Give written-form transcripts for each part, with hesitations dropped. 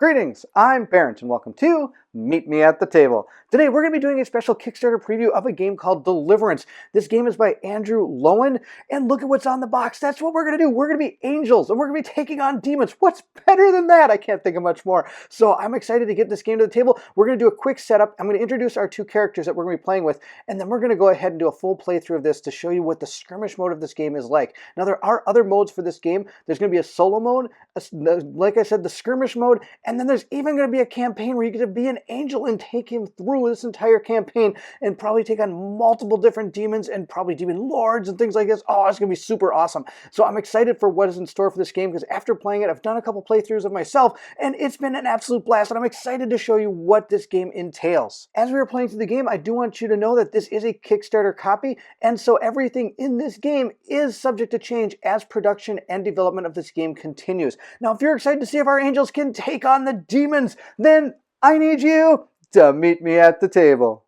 Greetings, I'm Barrett and welcome to Meet Me at the Table. Today we're going to be doing a special Kickstarter preview of a game called Deliverance. This game is by Andrew Lowen, and look at what's on the box. That's what we're going to do. We're going to be angels, and we're going to be taking on demons. What's better than that? I can't think of much more. So I'm excited to get this game to the table. We're going to do a quick setup. I'm going to introduce our two characters that we're going to be playing with, and then we're going to go ahead and do a full playthrough of this to show you what the skirmish mode of this game is like. Now there are other modes for this game. There's going to be a solo mode, like I said, the skirmish mode, and then there's even going to be a campaign where you get to be an angel and take him through this entire campaign and probably take on multiple different demons and probably demon lords and things like this. Oh, it's going to be super awesome. So I'm excited for what is in store for this game because after playing it, I've done a couple playthroughs of myself and it's been an absolute blast, and I'm excited to show you what this game entails. As we were playing through the game, I do want you to know that this is a Kickstarter copy, and so everything in this game is subject to change as production and development of this game continues. Now, if you're excited to see if our angels can take on the demons, then I need you to meet me at the table.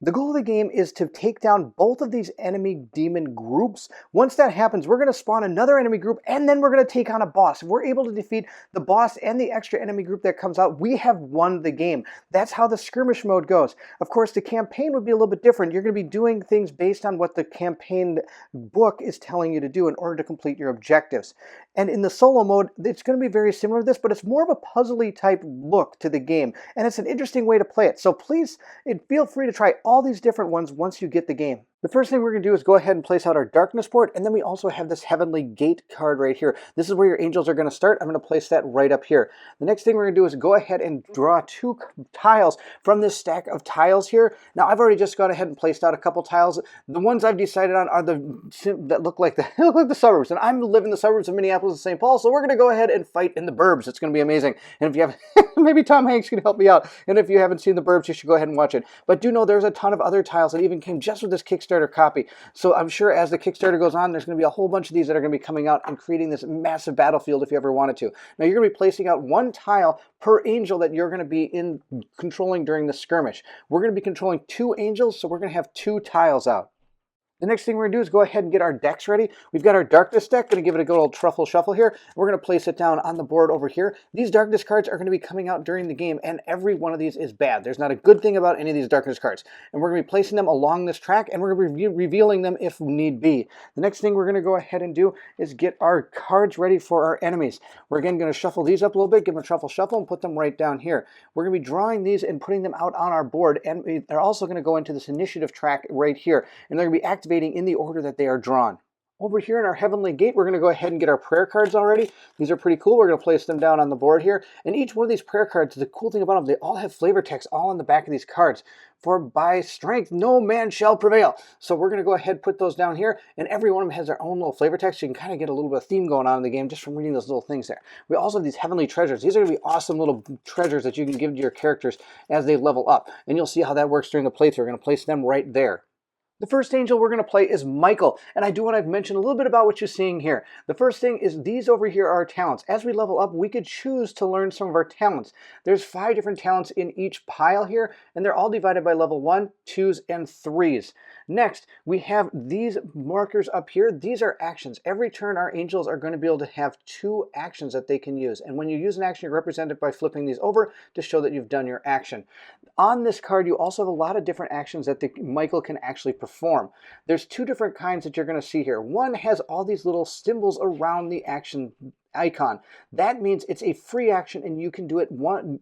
The goal of the game is to take down both of these enemy demon groups. Once that happens, we're going to spawn another enemy group, and then we're going to take on a boss. If we're able to defeat the boss and the extra enemy group that comes out, we have won the game. That's how the skirmish mode goes. Of course, the campaign would be a little bit different. You're going to be doing things based on what the campaign book is telling you to do in order to complete your objectives. And in the solo mode, it's going to be very similar to this, but it's more of a puzzly type look to the game, and it's an interesting way to play it. So please feel free to try all these different ones once you get the game. The first thing we're going to do is go ahead and place out our darkness port, and then we also have this heavenly gate card right here. This is where your angels are going to start. I'm going to place that right up here. The next thing we're going to do is go ahead and draw two tiles from this stack of tiles here. Now I've already just gone ahead and placed out a couple tiles. The ones I've decided on are the that look like the suburbs, and I'm living in the suburbs of Minneapolis and St. Paul, so we're going to go ahead and fight in the burbs. It's going to be amazing. And if you have maybe Tom Hanks can help me out, and if you haven't seen the burbs, you should go ahead and watch it. But do know there's a ton of other tiles that even came just with this Kickstarter copy. So I'm sure as the Kickstarter goes on, there's going to be a whole bunch of these that are going to be coming out and creating this massive battlefield if you ever wanted to. Now you're going to be placing out one tile per angel that you're going to be controlling during the skirmish. We're going to be controlling two angels, so we're going to have two tiles out. The next thing we're going to do is go ahead and get our decks ready. We've got our darkness deck, going to give it a good old truffle shuffle here. We're going to place it down on the board over here. These darkness cards are going to be coming out during the game, and every one of these is bad. There's not a good thing about any of these darkness cards. And we're going to be placing them along this track, and we're going to be revealing them if need be. The next thing we're going to go ahead and do is get our cards ready for our enemies. We're again going to shuffle these up a little bit, give them a truffle shuffle, and put them right down here. We're going to be drawing these and putting them out on our board, and they're also going to go into this initiative track right here, and they're going to be activating in the order that they are drawn. Over here in our Heavenly Gate, we're going to go ahead and get our prayer cards already. These are pretty cool. We're going to place them down on the board here. And each one of these prayer cards, the cool thing about them, they all have flavor text all on the back of these cards. For by strength, no man shall prevail. So we're going to go ahead and put those down here. And every one of them has their own little flavor text. So you can kind of get a little bit of theme going on in the game just from reading those little things there. We also have these heavenly treasures. These are going to be awesome little treasures that you can give to your characters as they level up. And you'll see how that works during the playthrough. We're going to place them right there. The first angel we're going to play is Michael, and I do want to mention a little bit about what you're seeing here. The first thing is these over here are our talents. As we level up, we could choose to learn some of our talents. There's 5 different talents in each pile here, and they're all divided by level 1, 2s, and 3s. Next, we have these markers up here. These are actions. Every turn, our angels are going to be able to have 2 actions that they can use, and when you use an action, you're represented by flipping these over to show that you've done your action. On this card, you also have a lot of different actions that Michael can actually perform. There's 2 different kinds that you're going to see here. One has all these little symbols around the action icon. That means it's a free action and you can do it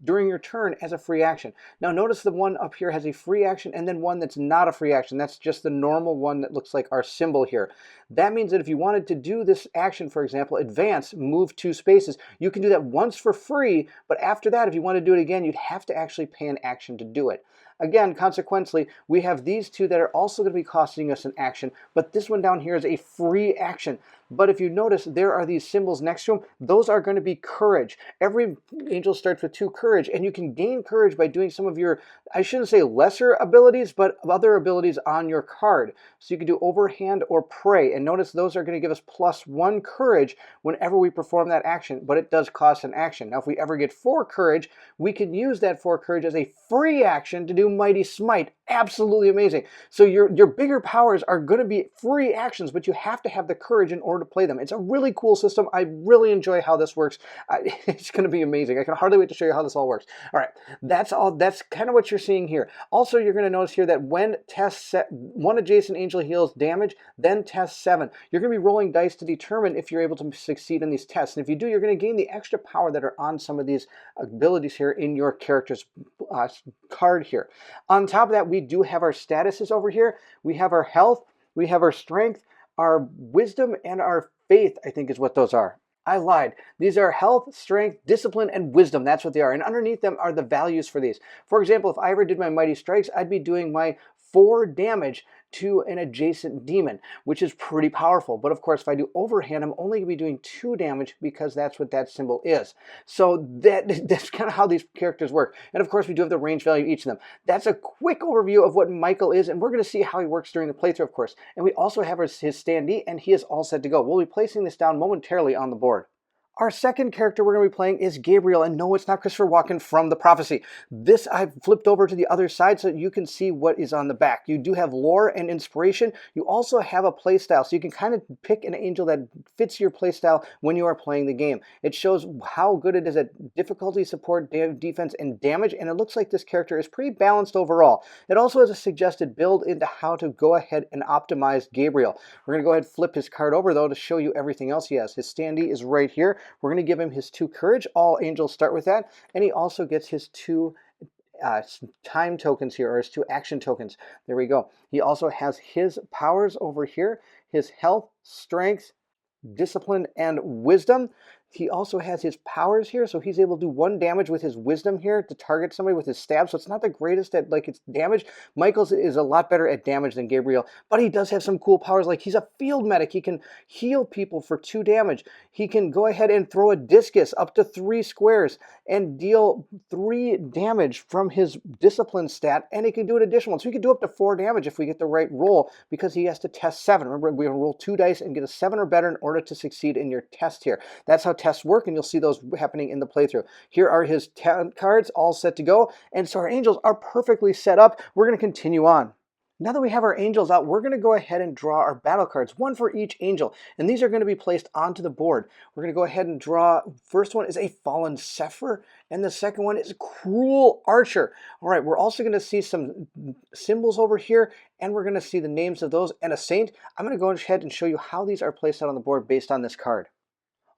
during your turn as a free action. Now notice the one up here has a free action and then one that's not a free action. That's just the normal one that looks like our symbol here. That means that if you wanted to do this action, for example, advance, move 2 spaces, you can do that once for free, but after that, if you want to do it again, you'd have to actually pay an action to do it. Again, consequently, we have these two that are also going to be costing us an action, but this one down here is a free action. But if you notice, there are these symbols next to them. Those are going to be courage. Every angel starts with 2 courage, and you can gain courage by doing some of your, I shouldn't say lesser abilities, but other abilities on your card. So you can do overhand or pray, and notice those are going to give us +1 courage whenever we perform that action, but it does cost an action. Now, if we ever get 4 courage, we can use that 4 courage as a free action to do Mighty Smite. Absolutely amazing. So your bigger powers are going to be free actions, but you have to have the courage in order to play them. It's a really cool system. I really enjoy how this works. It's going to be amazing. I can hardly wait to show you how this all works. All right, that's all. That's kind of what you're seeing here. Also, you're going to notice here that when test 1 adjacent angel heals damage, then test 7. You're going to be rolling dice to determine if you're able to succeed in these tests. And if you do, you're going to gain the extra power that are on some of these abilities here in your character's card here. On top of that, we do have our statuses over here. We have our health, we have our strength, our wisdom, and our faith, I think is what those are. I lied. These are health, strength, discipline, and wisdom. That's what they are. And underneath them are the values for these. For example, if I ever did my Mighty Strikes, I'd be doing my 4 damage to an adjacent demon, which is pretty powerful. But of course, if I do overhand, I'm only going to be doing 2 damage because that's what that symbol is. So that's kind of how these characters work. And of course, we do have the range value of each of them. That's a quick overview of what Michael is, and we're going to see how he works during the playthrough, of course. And we also have his standee, and he is all set to go. We'll be placing this down momentarily on the board. Our second character we're going to be playing is Gabriel, and no, it's not Christopher Walken from The Prophecy. This I've flipped over to the other side so that you can see what is on the back. You do have lore and inspiration. You also have a playstyle, so you can kind of pick an angel that fits your playstyle when you are playing the game. It shows how good it is at difficulty, support, defense, and damage, and it looks like this character is pretty balanced overall. It also has a suggested build into how to go ahead and optimize Gabriel. We're going to go ahead and flip his card over, though, to show you everything else he has. His standee is right here. We're going to give him his 2 courage. All angels start with that. And he also gets his 2 time tokens here, or his 2 action tokens. There we go. He also has his powers over here, his health, strength, discipline, and wisdom. He also has his powers here, so he's able to do 1 damage with his wisdom here to target somebody with his stab, so it's not the greatest at, like, its damage. Michael's is a lot better at damage than Gabriel, but he does have some cool powers, like he's a field medic. He can heal people for 2 damage. He can go ahead and throw a discus up to 3 squares and deal 3 damage from his discipline stat, and he can do an additional one. So he can do up to 4 damage if we get the right roll, because he has to test 7. Remember, we roll 2 dice and get a 7 or better in order to succeed in your test here. That's how tests work, and you'll see those happening in the playthrough. Here are his talent cards all set to go, and so our angels are perfectly set up. We're going to continue on. Now that we have our angels out, we're going to go ahead and draw our battle cards, 1 for each angel, and these are going to be placed onto the board. We're going to go ahead and draw. First one is a Fallen Zephyr, and the second one is Cruel Archer. All right, we're also going to see some symbols over here, and we're going to see the names of those and a saint. I'm going to go ahead and show you how these are placed out on the board based on this card.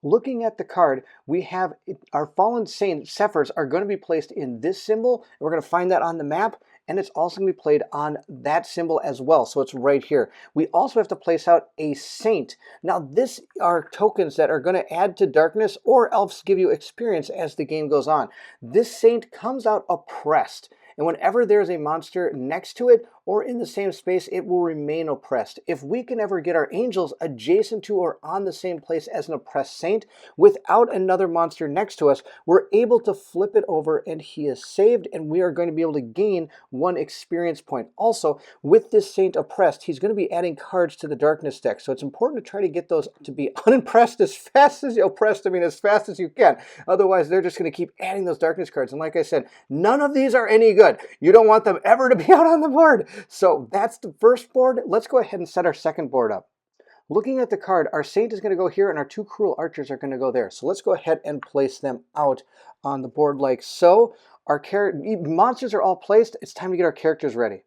Looking at the card, we have our Fallen Zephyrs are going to be placed in this symbol. We're going to find that on the map, and it's also going to be played on that symbol as well, so it's right here. We also have to place out a saint. Now, this are tokens that are going to add to darkness or else give you experience as the game goes on. This saint comes out oppressed, and whenever there's a monster next to it or in the same space, it will remain oppressed. If we can ever get our angels adjacent to or on the same place as an oppressed saint without another monster next to us, we're able to flip it over and he is saved, and we are going to be able to gain 1 experience point. Also, with this saint oppressed, he's going to be adding cards to the darkness deck, so it's important to try to get those to be unimpressed as fast as oppressed, as fast as you can. Otherwise, they're just going to keep adding those darkness cards, and like I said, none of these are any good. You don't want them ever to be out on the board. So that's the first board. Let's go ahead and set our second board up. Looking at the card, our saint is going to go here and our 2 cruel archers are going to go there. So let's go ahead and place them out on the board like so. Our monsters are all placed. It's time to get our characters ready.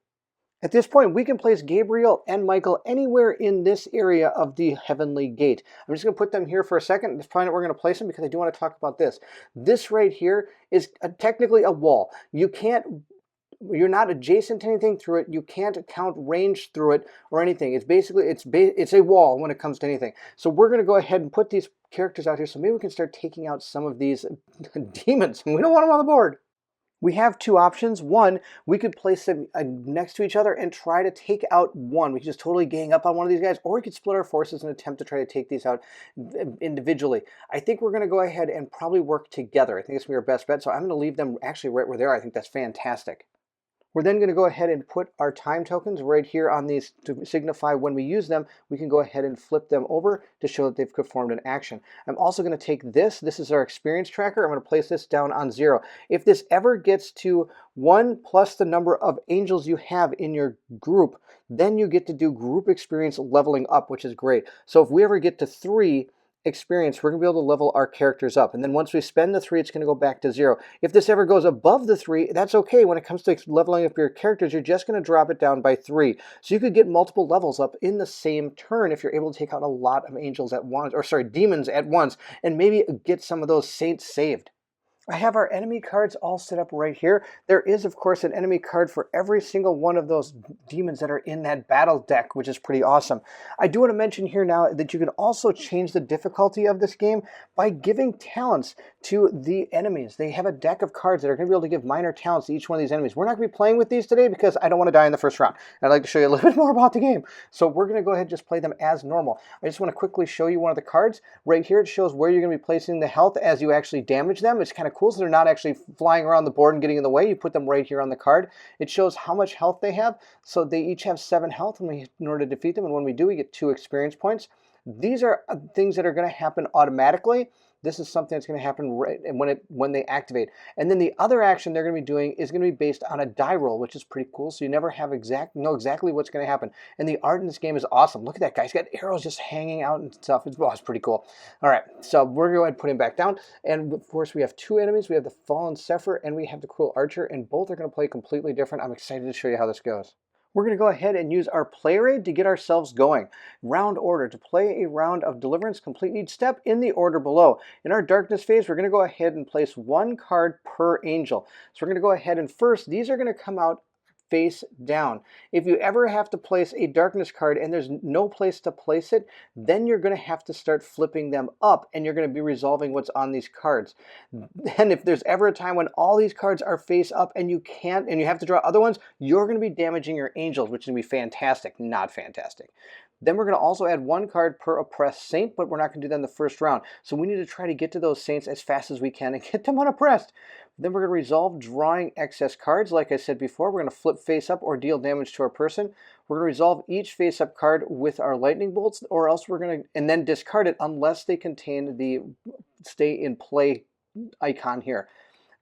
At this point, we can place Gabriel and Michael anywhere in this area of the Heavenly Gate. I'm just going to put them here for a second to find out where we're going to place them, because I do want to talk about this. This right here is technically a wall. You're not adjacent to anything through it. You can't count range through it or anything. It's basically, it's a wall when it comes to anything. So we're going to go ahead and put these characters out here so maybe we can start taking out some of these demons. We don't want them on the board. We have two options. One, we could place them next to each other and try to take out one. We could just totally gang up on one of these guys, or we could split our forces and attempt to try to take these out individually. I think we're going to go ahead and probably work together. I think it's going to be our best bet, so I'm going to leave them actually right where they are. I think that's fantastic. We're then going to go ahead and put our time tokens right here on these to signify when we use them. We can go ahead and flip them over to show that they've performed an action. I'm also going to take this. This is our experience tracker. I'm going to place this down on 0. If this ever gets to 1 plus the number of angels you have in your group, then you get to do group experience leveling up, which is great. So if we ever get to 3 experience, we're going to be able to level our characters up. And then once we spend the 3, it's going to go back to 0. If this ever goes above the 3, that's okay. When it comes to leveling up your characters, you're just going to drop it down by 3. So you could get multiple levels up in the same turn if you're able to take out a lot of angels at once, or sorry, demons at once, and maybe get some of those saints saved. I have our enemy cards all set up right here. There is, of course, an enemy card for every single one of those demons that are in that battle deck, which is pretty awesome. I do want to mention here now that you can also change the difficulty of this game by giving talents to the enemies. They have a deck of cards that are going to be able to give minor talents to each one of these enemies. We're not going to be playing with these today because I don't want to die in the first round. I'd like to show you a little bit more about the game. So we're going to go ahead and just play them as normal. I just want to quickly show you one of the cards. Right here it shows where you're going to be placing the health as you actually damage them. It's kind of cool, so they're not actually flying around the board and getting in the way. You put them right here on the card. It shows how much health they have. So they each have 7 health in order to defeat them, and when we do, we get 2 experience points. These are things that are going to happen automatically. This is something that's going to happen right when they activate. And then the other action they're going to be doing is going to be based on a die roll, which is pretty cool. So you never have know exactly what's going to happen. And the art in this game is awesome. Look at that guy. He's got arrows just hanging out and stuff. It's pretty cool. All right, so we're going to go ahead and put him back down. And of course, we have 2 enemies. We have the Fallen Sephir and we have the Cruel Archer, and both are going to play completely different. I'm excited to show you how this goes. We're going to go ahead and use our player aid to get ourselves going. Round order. To play a round of Deliverance, complete each step in the order below. In our darkness phase, we're going to go ahead and place 1 card per angel. So we're going to go ahead and first, these are going to come out face down. If you ever have to place a darkness card and there's no place to place it, then you're going to have to start flipping them up and you're going to be resolving what's on these cards. And if there's ever a time when all these cards are face up and you can't, and you have to draw other ones, you're going to be damaging your angels, which is going to be fantastic, not fantastic. Then we're going to also add 1 card per oppressed saint, but we're not going to do that in the first round. So we need to try to get to those saints as fast as we can and get them unoppressed. Then we're going to resolve drawing excess cards. Like I said before, we're going to flip face up or deal damage to our person. We're going to resolve each face up card with our lightning bolts, or else we're going to, and then discard it unless they contain the stay in play icon here.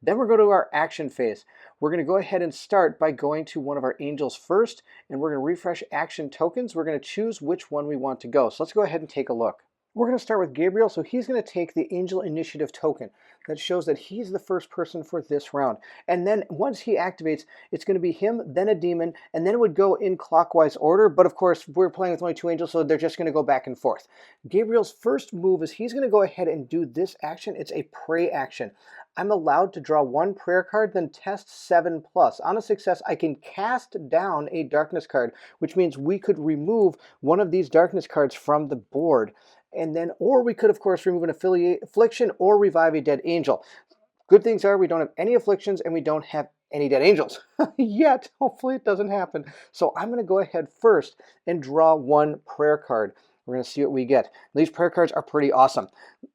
Then we're going to our action phase. We're going to go ahead and start by going to one of our angels first, and we're going to refresh action tokens. We're going to choose which one we want to go. So let's go ahead and take a look. We're going to start with Gabriel, so he's going to take the Angel Initiative token. That shows that he's the first person for this round. And then once he activates, it's going to be him, then a demon, and then it would go in clockwise order. But of course, we're playing with only 2 angels, so they're just going to go back and forth. Gabriel's first move is he's going to go ahead and do this action. It's a pray action. I'm allowed to draw 1 prayer card, then test 7+. On a success, I can cast down a darkness card, which means we could remove one of these darkness cards from the board. And then, or we could, of course, remove an affliction or revive a dead angel. Good things are we don't have any afflictions and we don't have any dead angels yet. Hopefully it doesn't happen. So I'm going to go ahead first and draw 1 prayer card. We're going to see what we get. These prayer cards are pretty awesome.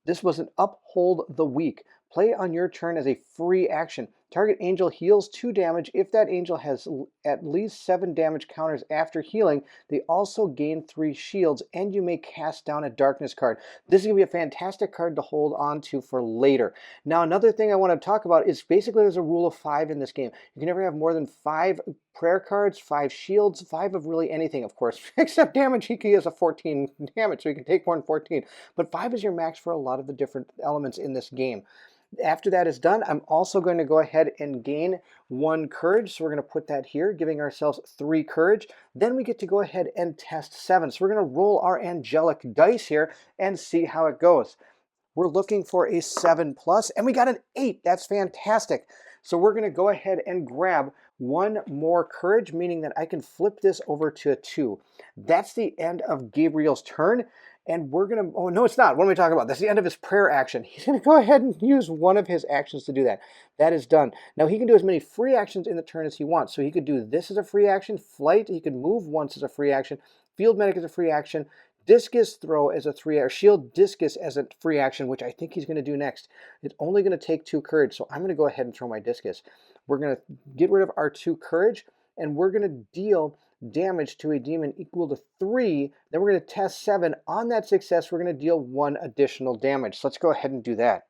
This was an Uphold the Weak. Play on your turn as a free action. Target angel heals 2 damage. If that angel has at least 7 damage counters after healing, they also gain 3 shields, and you may cast down a darkness card. This is going to be a fantastic card to hold on to for later. Now, another thing I want to talk about is basically there's a rule of 5 in this game. You can never have more than 5 prayer cards, 5 shields, 5 of really anything, of course, except damage. He has a 14 damage, so you can take more than 14. But 5 is your max for a lot of the different elements in this game. After that is done, I'm also going to go ahead and gain 1 courage. So we're going to put that here, giving ourselves 3 courage. Then we get to go ahead and test 7. So we're going to roll our angelic dice here and see how it goes. We're looking for a 7+, and we got an 8. That's fantastic. So we're going to go ahead and grab 1 more courage, meaning that I can flip this over to a 2. That's the end of Gabriel's turn. And we're going to, oh, no, it's not. What am I talking about? That's the end of his prayer action. He's going to go ahead and use one of his actions to do that. That is done. Now he can do as many free actions in the turn as he wants. So he could do this as a free action, flight, he could move once as a free action, field medic as a free action, discus throw as a or shield discus as a free action, which I think he's going to do next. It's only going to take 2 courage, so I'm going to go ahead and throw my discus. We're going to get rid of our 2 courage, and we're going to deal damage to a demon equal to 3. Then we're going to test 7. On that success, we're going to deal 1 additional damage. So let's go ahead and do that.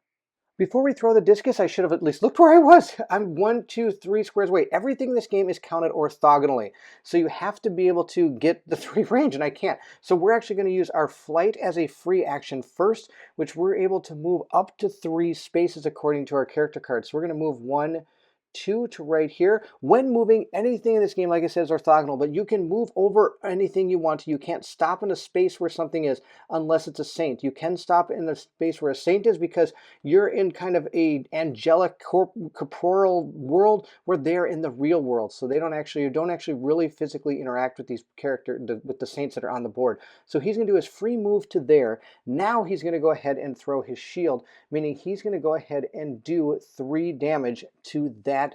Before we throw the discus, I should have at least looked where I was. I'm 1, 2, 3 squares away. Everything in this game is counted orthogonally. So you have to be able to get the 3 range, and I can't. So we're actually going to use our flight as a free action first, which we're able to move up to 3 spaces according to our character card. So we're going to move 1, 2 to right here. When moving, anything in this game, like I said, is orthogonal, but you can move over anything you want to. You can't stop in a space where something is unless it's a saint. You can stop in the space where a saint is because you're in kind of a angelic corporeal world where they're in the real world. So they don't actually, you don't actually really physically interact with these with the saints that are on the board. So he's going to do his free move to there. Now he's going to go ahead and throw his shield, meaning he's going to go ahead and do 3 damage to that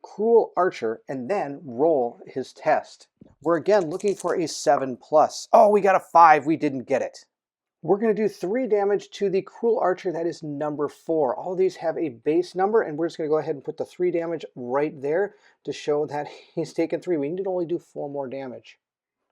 cruel archer and then roll his test. We're again looking for a 7+. Oh, we got a 5. We didn't get it. We're going to do 3 damage to the cruel archer. That is number 4. All of these have a base number, and we're just going to go ahead and put the 3 damage right there to show that he's taken 3. We need to only do 4 more damage.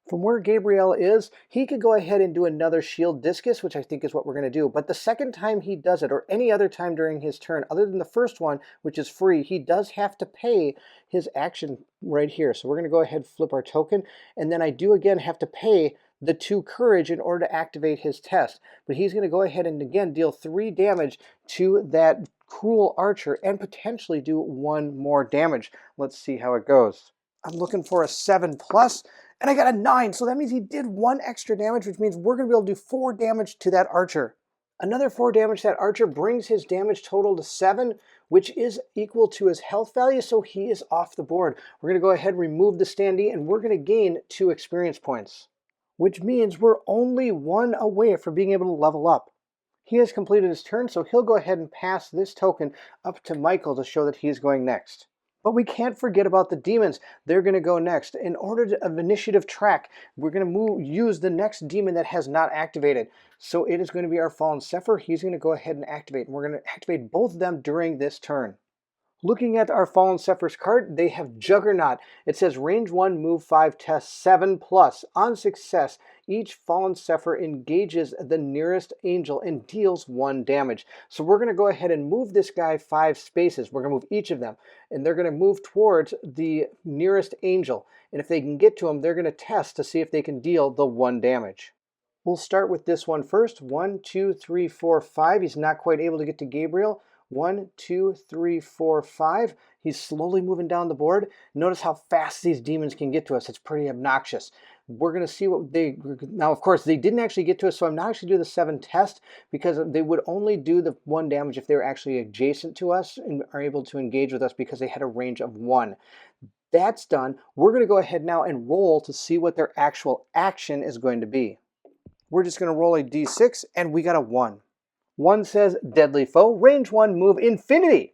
From where Gabriel is, he could go ahead and do another shield discus, which I think is what we're going to do. But the second time he does it, or any other time during his turn, other than the first one, which is free, he does have to pay his action right here. So we're going to go ahead and flip our token, and then I do again have to pay the 2 courage in order to activate his test. But he's going to go ahead and again deal 3 damage to that cruel archer and potentially do 1 more damage. Let's see how it goes. I'm looking for a 7+. And I got a 9, so that means he did 1 extra damage, which means we're going to be able to do 4 damage to that archer. Another 4 damage to that archer brings his damage total to 7, which is equal to his health value, so he is off the board. We're going to go ahead and remove the standee, and we're going to gain 2 experience points, which means we're only 1 away from being able to level up. He has completed his turn, so he'll go ahead and pass this token up to Michael to show that he is going next. But we can't forget about the demons. They're going to go next. In order to of initiative track, we're going to use the next demon that has not activated. So it is going to be our Fallen Sephir. He's going to go ahead and activate. And we're going to activate both of them during this turn. Looking at our Fallen Sephir's card, they have Juggernaut. It says range 1, move 5, test 7+. On success, each Fallen Sephir engages the nearest angel and deals 1 damage. So we're going to go ahead and move this guy 5 spaces. We're going to move each of them, and they're going to move towards the nearest angel. And if they can get to him, they're going to test to see if they can deal the 1 damage. We'll start with this one first. 1, 2, 3, 4, 5. He's not quite able to get to Gabriel. 1, 2, 3, 4, 5. He's slowly moving down the board. Notice how fast these demons can get to us. It's pretty obnoxious. We're going to see what they... Now, of course, they didn't actually get to us, so I'm not actually doing the 7 test because they would only do the 1 damage if they were actually adjacent to us and are able to engage with us because they had a range of 1. That's done. We're going to go ahead now and roll to see what their actual action is going to be. We're just going to roll a d6, and we got a 1. 1 says, Deadly Foe, range 1, move Infinity.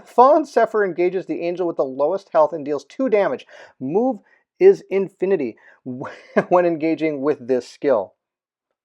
Fallen Sephir engages the angel with the lowest health and deals 2 damage. Move is Infinity when engaging with this skill.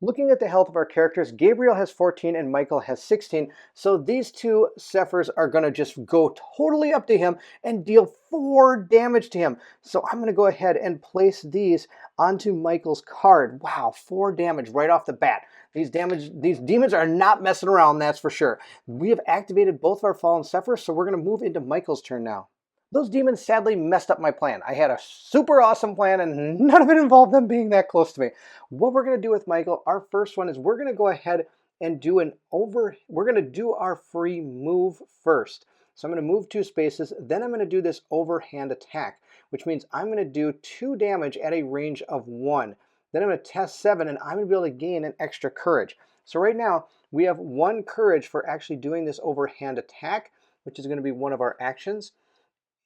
Looking at the health of our characters, Gabriel has 14 and Michael has 16, so these 2 Sephirs are going to just go totally up to him and deal 4 damage to him. So I'm going to go ahead and place these onto Michael's card. Wow, 4 damage right off the bat. These demons are not messing around, that's for sure. We have activated both of our Fallen Sephirs, so we're going to move into Michael's turn now. Those demons sadly messed up my plan. I had a super awesome plan and none of it involved them being that close to me. What we're going to do with Michael, our first one is we're going to go ahead and do we're going to do our free move first. So I'm going to move 2 spaces, then I'm going to do this overhand attack, which means I'm going to do 2 damage at a range of 1. Then I'm going to test 7 and I'm going to be able to gain an extra courage. So right now we have 1 courage for actually doing this overhand attack, which is going to be one of our actions.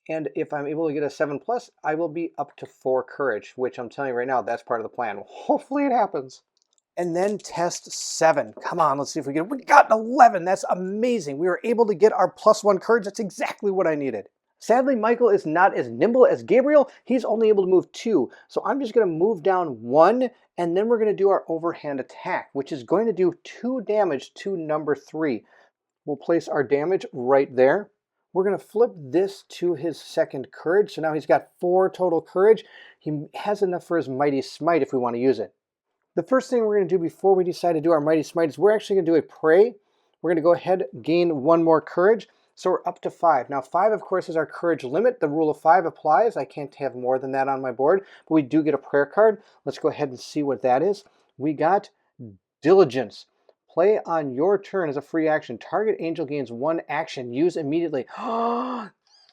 And if I'm able to get a 7+, I will be up to 4 courage, which I'm telling you right now, that's part of the plan. Hopefully it happens. And then test 7. Come on, let's see if we get it. We got an 11. That's amazing. We were able to get our +1 courage. That's exactly what I needed. Sadly, Michael is not as nimble as Gabriel. He's only able to move 2. So I'm just going to move down 1, and then we're going to do our overhand attack, which is going to do 2 damage to number 3. We'll place our damage right there. We're going to flip this to his second courage. So now he's got 4 total courage. He has enough for his mighty smite if we want to use it. The first thing we're going to do before we decide to do our mighty smite is we're actually going to do a pray. We're going to go ahead, gain 1 more courage. So we're up to 5. Now 5, of course, is our courage limit. The rule of 5 applies. I can't have more than that on my board, but we do get a prayer card. Let's go ahead and see what that is. We got Diligence. Play on your turn as a free action. Target angel gains 1 action. Use immediately.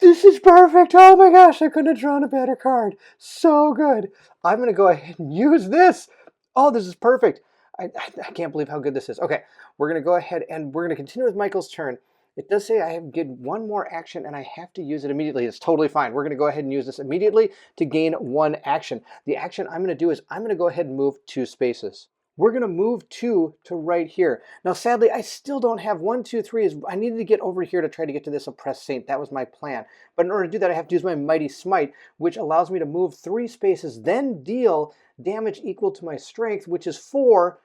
This is perfect. Oh my gosh, I couldn't have drawn a better card. So good. I'm going to go ahead and use this. Oh, this is perfect. I can't believe how good this is. Okay, we're going to go ahead and we're going to continue with Michael's turn. It does say I have get 1 more action and I have to use it immediately. It's totally fine. We're going to go ahead and use this immediately to gain 1 action. The action I'm going to do is I'm going to go ahead and move 2 spaces. We're going to move 2 to right here. Now, sadly, I still don't have 1, 2, 3. I needed to get over here to try to get to this oppressed saint. That was my plan. But in order to do that, I have to use my mighty smite, which allows me to move 3 spaces, then deal damage equal to my strength, which is 4,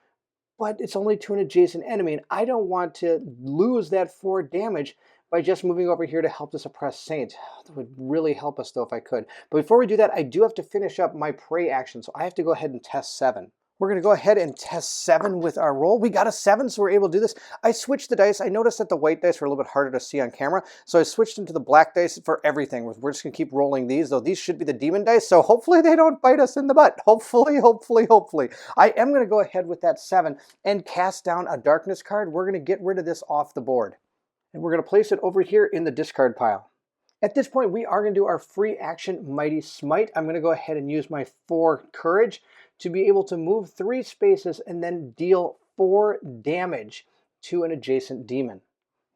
but it's only to an adjacent enemy. And I don't want to lose that 4 damage by just moving over here to help this oppressed saint. That would really help us, though, if I could. But before we do that, I do have to finish up my pray action, so I have to go ahead and test 7. We're going to go ahead and test 7 with our roll. We got a 7, so we're able to do this. I switched the dice. I noticed that the white dice were a little bit harder to see on camera, so I switched into the black dice for everything. We're just going to keep rolling these, though these should be the demon dice, so hopefully they don't bite us in the butt. Hopefully, hopefully, hopefully. I am going to go ahead with that 7 and cast down a darkness card. We're going to get rid of this off the board, and we're going to place it over here in the discard pile. At this point, we are going to do our free action Mighty Smite. I'm going to go ahead and use my 4 courage to be able to move 3 spaces and then deal 4 damage to an adjacent demon.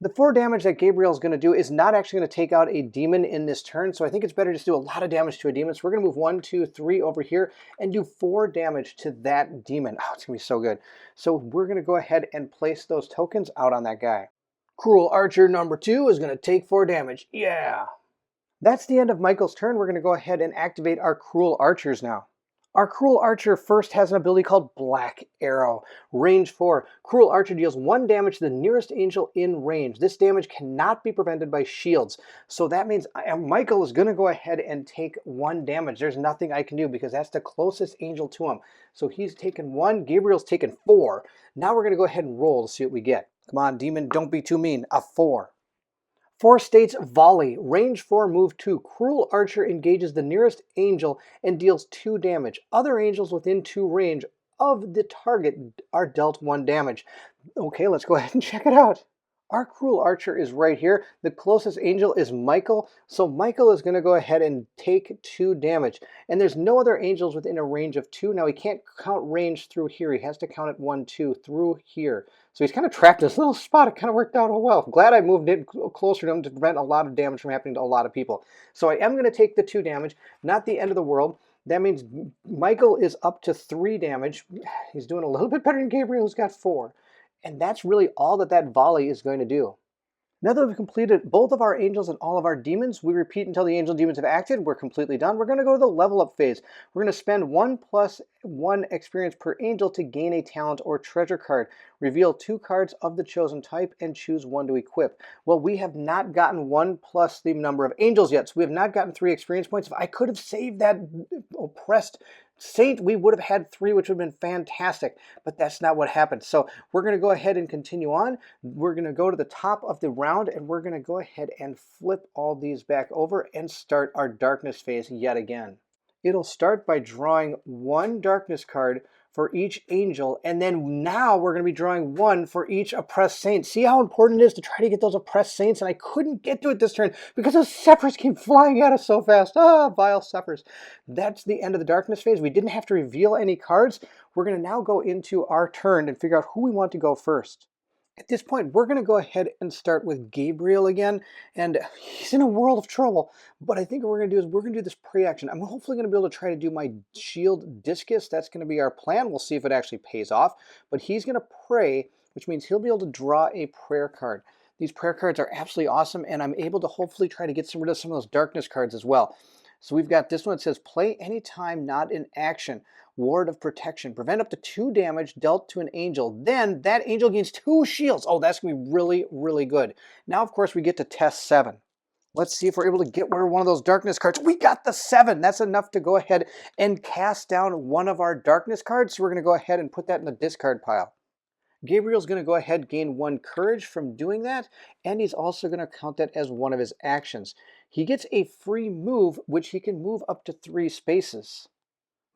The 4 damage that Gabriel is going to do is not actually going to take out a demon in this turn, so I think it's better just to do a lot of damage to a demon. So we're going to move 1, 2, 3 over here and do 4 damage to that demon. Oh, it's going to be so good. So we're going to go ahead and place those tokens out on that guy. Cruel Archer number 2 is going to take 4 damage. Yeah! That's the end of Michael's turn. We're going to go ahead and activate our Cruel Archers now. Our Cruel Archer first has an ability called Black Arrow. Range 4. Cruel Archer deals 1 damage to the nearest angel in range. This damage cannot be prevented by shields. So that means Michael is going to go ahead and take 1 damage. There's nothing I can do because that's the closest angel to him. So he's taken 1. Gabriel's taken 4. Now we're going to go ahead and roll to see what we get. Come on, demon, don't be too mean. A 4. 4 states Volley. Range 4, move 2. Cruel Archer engages the nearest angel and deals 2 damage. Other angels within 2 range of the target are dealt 1 damage. Okay, let's go ahead and check it out. Our Cruel Archer is right here. The closest angel is Michael, so Michael is going to go ahead and take 2 damage. And there's no other angels within a range of 2. Now, he can't count range through here. He has to count it 1, 2 through here. So he's kind of trapped in this little spot. It kind of worked out well. I'm glad I moved it closer to him to prevent a lot of damage from happening to a lot of people. So I am going to take the 2 damage, not the end of the world. That means Michael is up to 3 damage. He's doing a little bit better than Gabriel, who's got 4. And that's really all that volley is going to do. Now that we've completed both of our angels and all of our demons, we repeat until the angel demons have acted. We're completely done. We're going to go to the level up phase. We're going to spend 1 + 1 experience per angel to gain a talent or treasure card. Reveal 2 cards of the chosen type and choose 1 to equip. Well, we have not gotten 1 plus the number of angels yet, so we have not gotten 3 experience points. If I could have saved that oppressed saint, we would have had 3, which would have been fantastic, but that's not what happened. So we're going to go ahead and continue on. We're going to go to the top of the round, and we're going to go ahead and flip all these back over and start our darkness phase yet again. It'll start by drawing 1 darkness card for each angel, and then now we're going to be drawing 1 for each oppressed saint. See how important it is to try to get those oppressed saints, and I couldn't get to it this turn because those Zephyrs came flying at us so fast. Ah, vile Zephyrs. That's the end of the darkness phase. We didn't have to reveal any cards. We're going to now go into our turn and figure out who we want to go first. At this point, we're going to go ahead and start with Gabriel again, and he's in a world of trouble. But I think what we're going to do is we're going to do this pre-action. I'm hopefully going to be able to try to do my shield discus. That's going to be our plan. We'll see if it actually pays off. But he's going to pray, which means he'll be able to draw a prayer card. These prayer cards are absolutely awesome, and I'm able to hopefully try to get rid of some of those darkness cards as well. So we've got this one that says, play anytime not in action. Ward of Protection. Prevent up to 2 damage dealt to an angel. Then that angel gains 2 shields. Oh, that's going to be really, really good. Now, of course, we get to test 7. Let's see if we're able to get rid of one of those darkness cards. We got the 7. That's enough to go ahead and cast down one of our darkness cards. So we're going to go ahead and put that in the discard pile. Gabriel's going to go ahead and gain 1 courage from doing that, and he's also going to count that as one of his actions. He gets a free move, which he can move up to 3 spaces.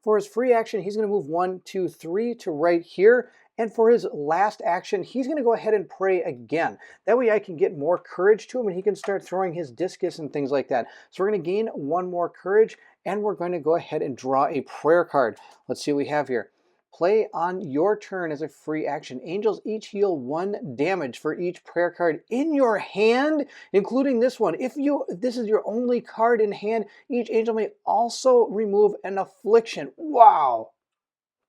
For his free action, he's going to move 1, 2, 3 to right here. And for his last action, he's going to go ahead and pray again. That way I can get more courage to him and he can start throwing his discus and things like that. So we're going to gain 1 more courage and we're going to go ahead and draw a prayer card. Let's see what we have here. Play on your turn as a free action. Angels each heal 1 damage for each prayer card in your hand, including this one. If this is your only card in hand, each angel may also remove an affliction. Wow!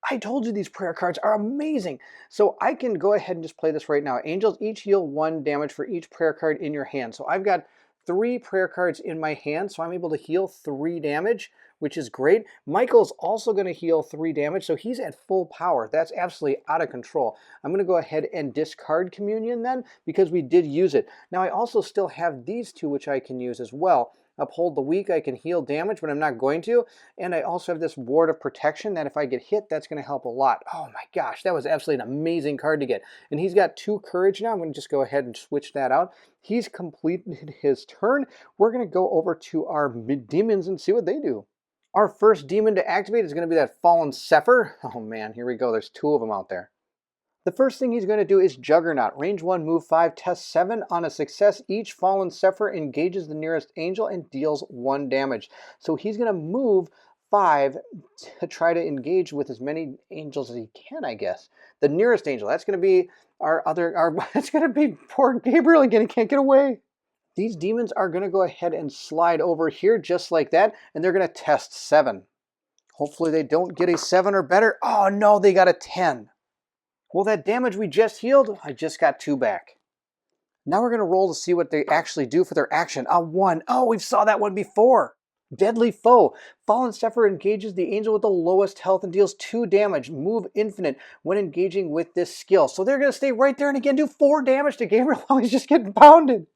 I told you these prayer cards are amazing. So I can go ahead and just play this right now. Angels each heal 1 damage for each prayer card in your hand. So I've got 3 prayer cards in my hand, so I'm able to heal 3 damage, which is great. Michael's also going to heal 3 damage, so he's at full power. That's absolutely out of control. I'm going to go ahead and discard Communion then, because we did use it. Now I also still have these 2, which I can use as well. Uphold the Weak, I can heal damage, but I'm not going to. And I also have this Ward of Protection that if I get hit, that's going to help a lot. Oh my gosh, that was absolutely an amazing card to get. And he's got 2 courage now. I'm going to just go ahead and switch that out. He's completed his turn. We're going to go over to our demons and see what they do. Our first demon to activate is going to be that Fallen Sepher. Oh man, here we go. There's 2 of them out there. The first thing he's going to do is Juggernaut. Range 1, move 5, test 7. On a success, each Fallen Sepher engages the nearest angel and deals 1 damage. So he's going to move 5 to try to engage with as many angels as he can, I guess. The nearest angel, that's going to be that's going to be poor Gabriel again. He can't get away. These demons are going to go ahead and slide over here just like that, and they're going to test 7. Hopefully they don't get a 7 or better. Oh no, they got a 10. Well, that damage we just healed, I just got 2 back. Now we're going to roll to see what they actually do for their action. A 1. Oh, we saw that one before. Deadly Foe. Fallen Sepher engages the angel with the lowest health and deals 2 damage. Move infinite when engaging with this skill. So they're going to stay right there and again do 4 damage to Gabriel while he's just getting pounded.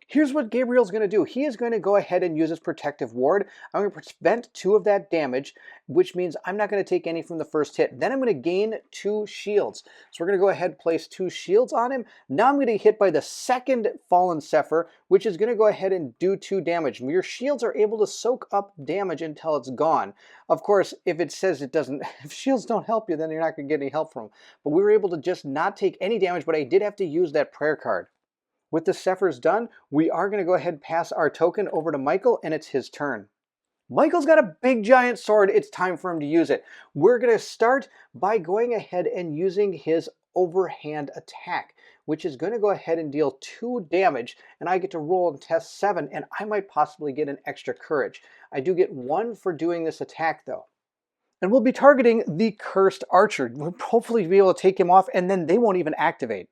Here's what Gabriel's going to do. He is going to go ahead and use his protective ward. I'm going to prevent 2 of that damage, which means I'm not going to take any from the first hit. Then I'm going to gain 2 shields. So we're going to go ahead and place 2 shields on him. Now I'm going to hit by the second Fallen Sepher, which is going to go ahead and do 2 damage. Your shields are able to soak up damage until it's gone. Of course, if it says it doesn't, if shields don't help you, then you're not going to get any help from them. But we were able to just not take any damage, but I did have to use that prayer card. With the Sephers done, we are going to go ahead and pass our token over to Michael, and it's his turn. Michael's got a big giant sword. It's time for him to use it. We're going to start by going ahead and using his overhand attack, which is going to go ahead and deal 2 damage, and I get to roll and test 7, and I might possibly get an extra courage. I do get 1 for doing this attack, though. And we'll be targeting the Cursed Archer. We'll hopefully be able to take him off, and then they won't even activate.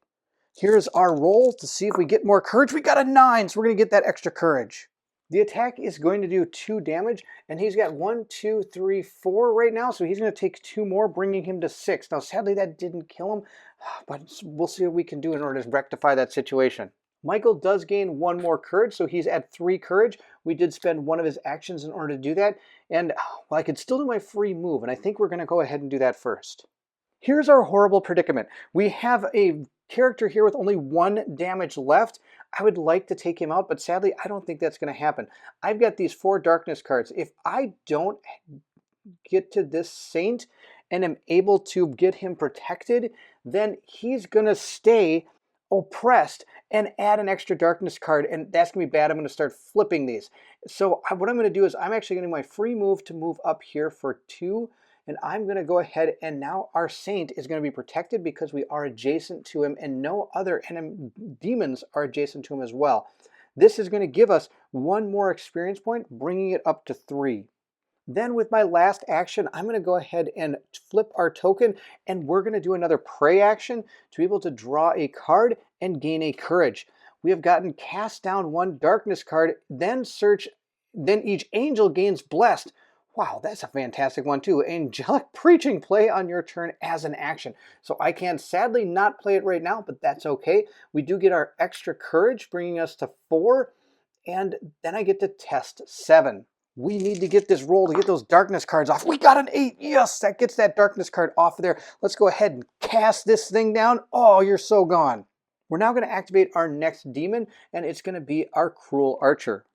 Here's our roll to see if we get more courage. We got a 9, so we're going to get that extra courage. The attack is going to do 2 damage, and he's got 1, 2, 3, 4 right now, so he's going to take 2 more, bringing him to 6. Now, sadly, that didn't kill him, but we'll see what we can do in order to rectify that situation. Michael does gain 1 more courage, so he's at 3 courage. We did spend 1 of his actions in order to do that, and well, I could still do my free move, and I think we're going to go ahead and do that first. Here's our horrible predicament. We have a character here with only 1 damage left. I would like to take him out, but sadly, I don't think that's going to happen. I've got these 4 darkness cards. If I don't get to this saint and am able to get him protected, then he's going to stay oppressed and add an extra darkness card, and that's going to be bad. I'm going to start flipping these. So what I'm going to do is I'm actually going to do my free move to move up here for 2, And I'm going to go ahead, and now our saint is going to be protected because we are adjacent to him and no other demons are adjacent to him as well. This is going to give us one more experience point, bringing it up to 3. Then with my last action, I'm going to go ahead and flip our token, and we're going to do another pray action to be able to draw a card and gain a courage. We have gotten cast down 1 darkness card, then search, then each angel gains blessed. Wow, that's a fantastic one too. Angelic preaching, play on your turn as an action. So I can sadly not play it right now, but that's okay. We do get our extra courage, bringing us to 4, and then I get to test 7. We need to get this roll to get those darkness cards off. We got an 8. Yes, that gets that darkness card off of there. Let's go ahead and cast this thing down. Oh, you're so gone. We're now going to activate our next demon, and it's going to be our Cruel Archer.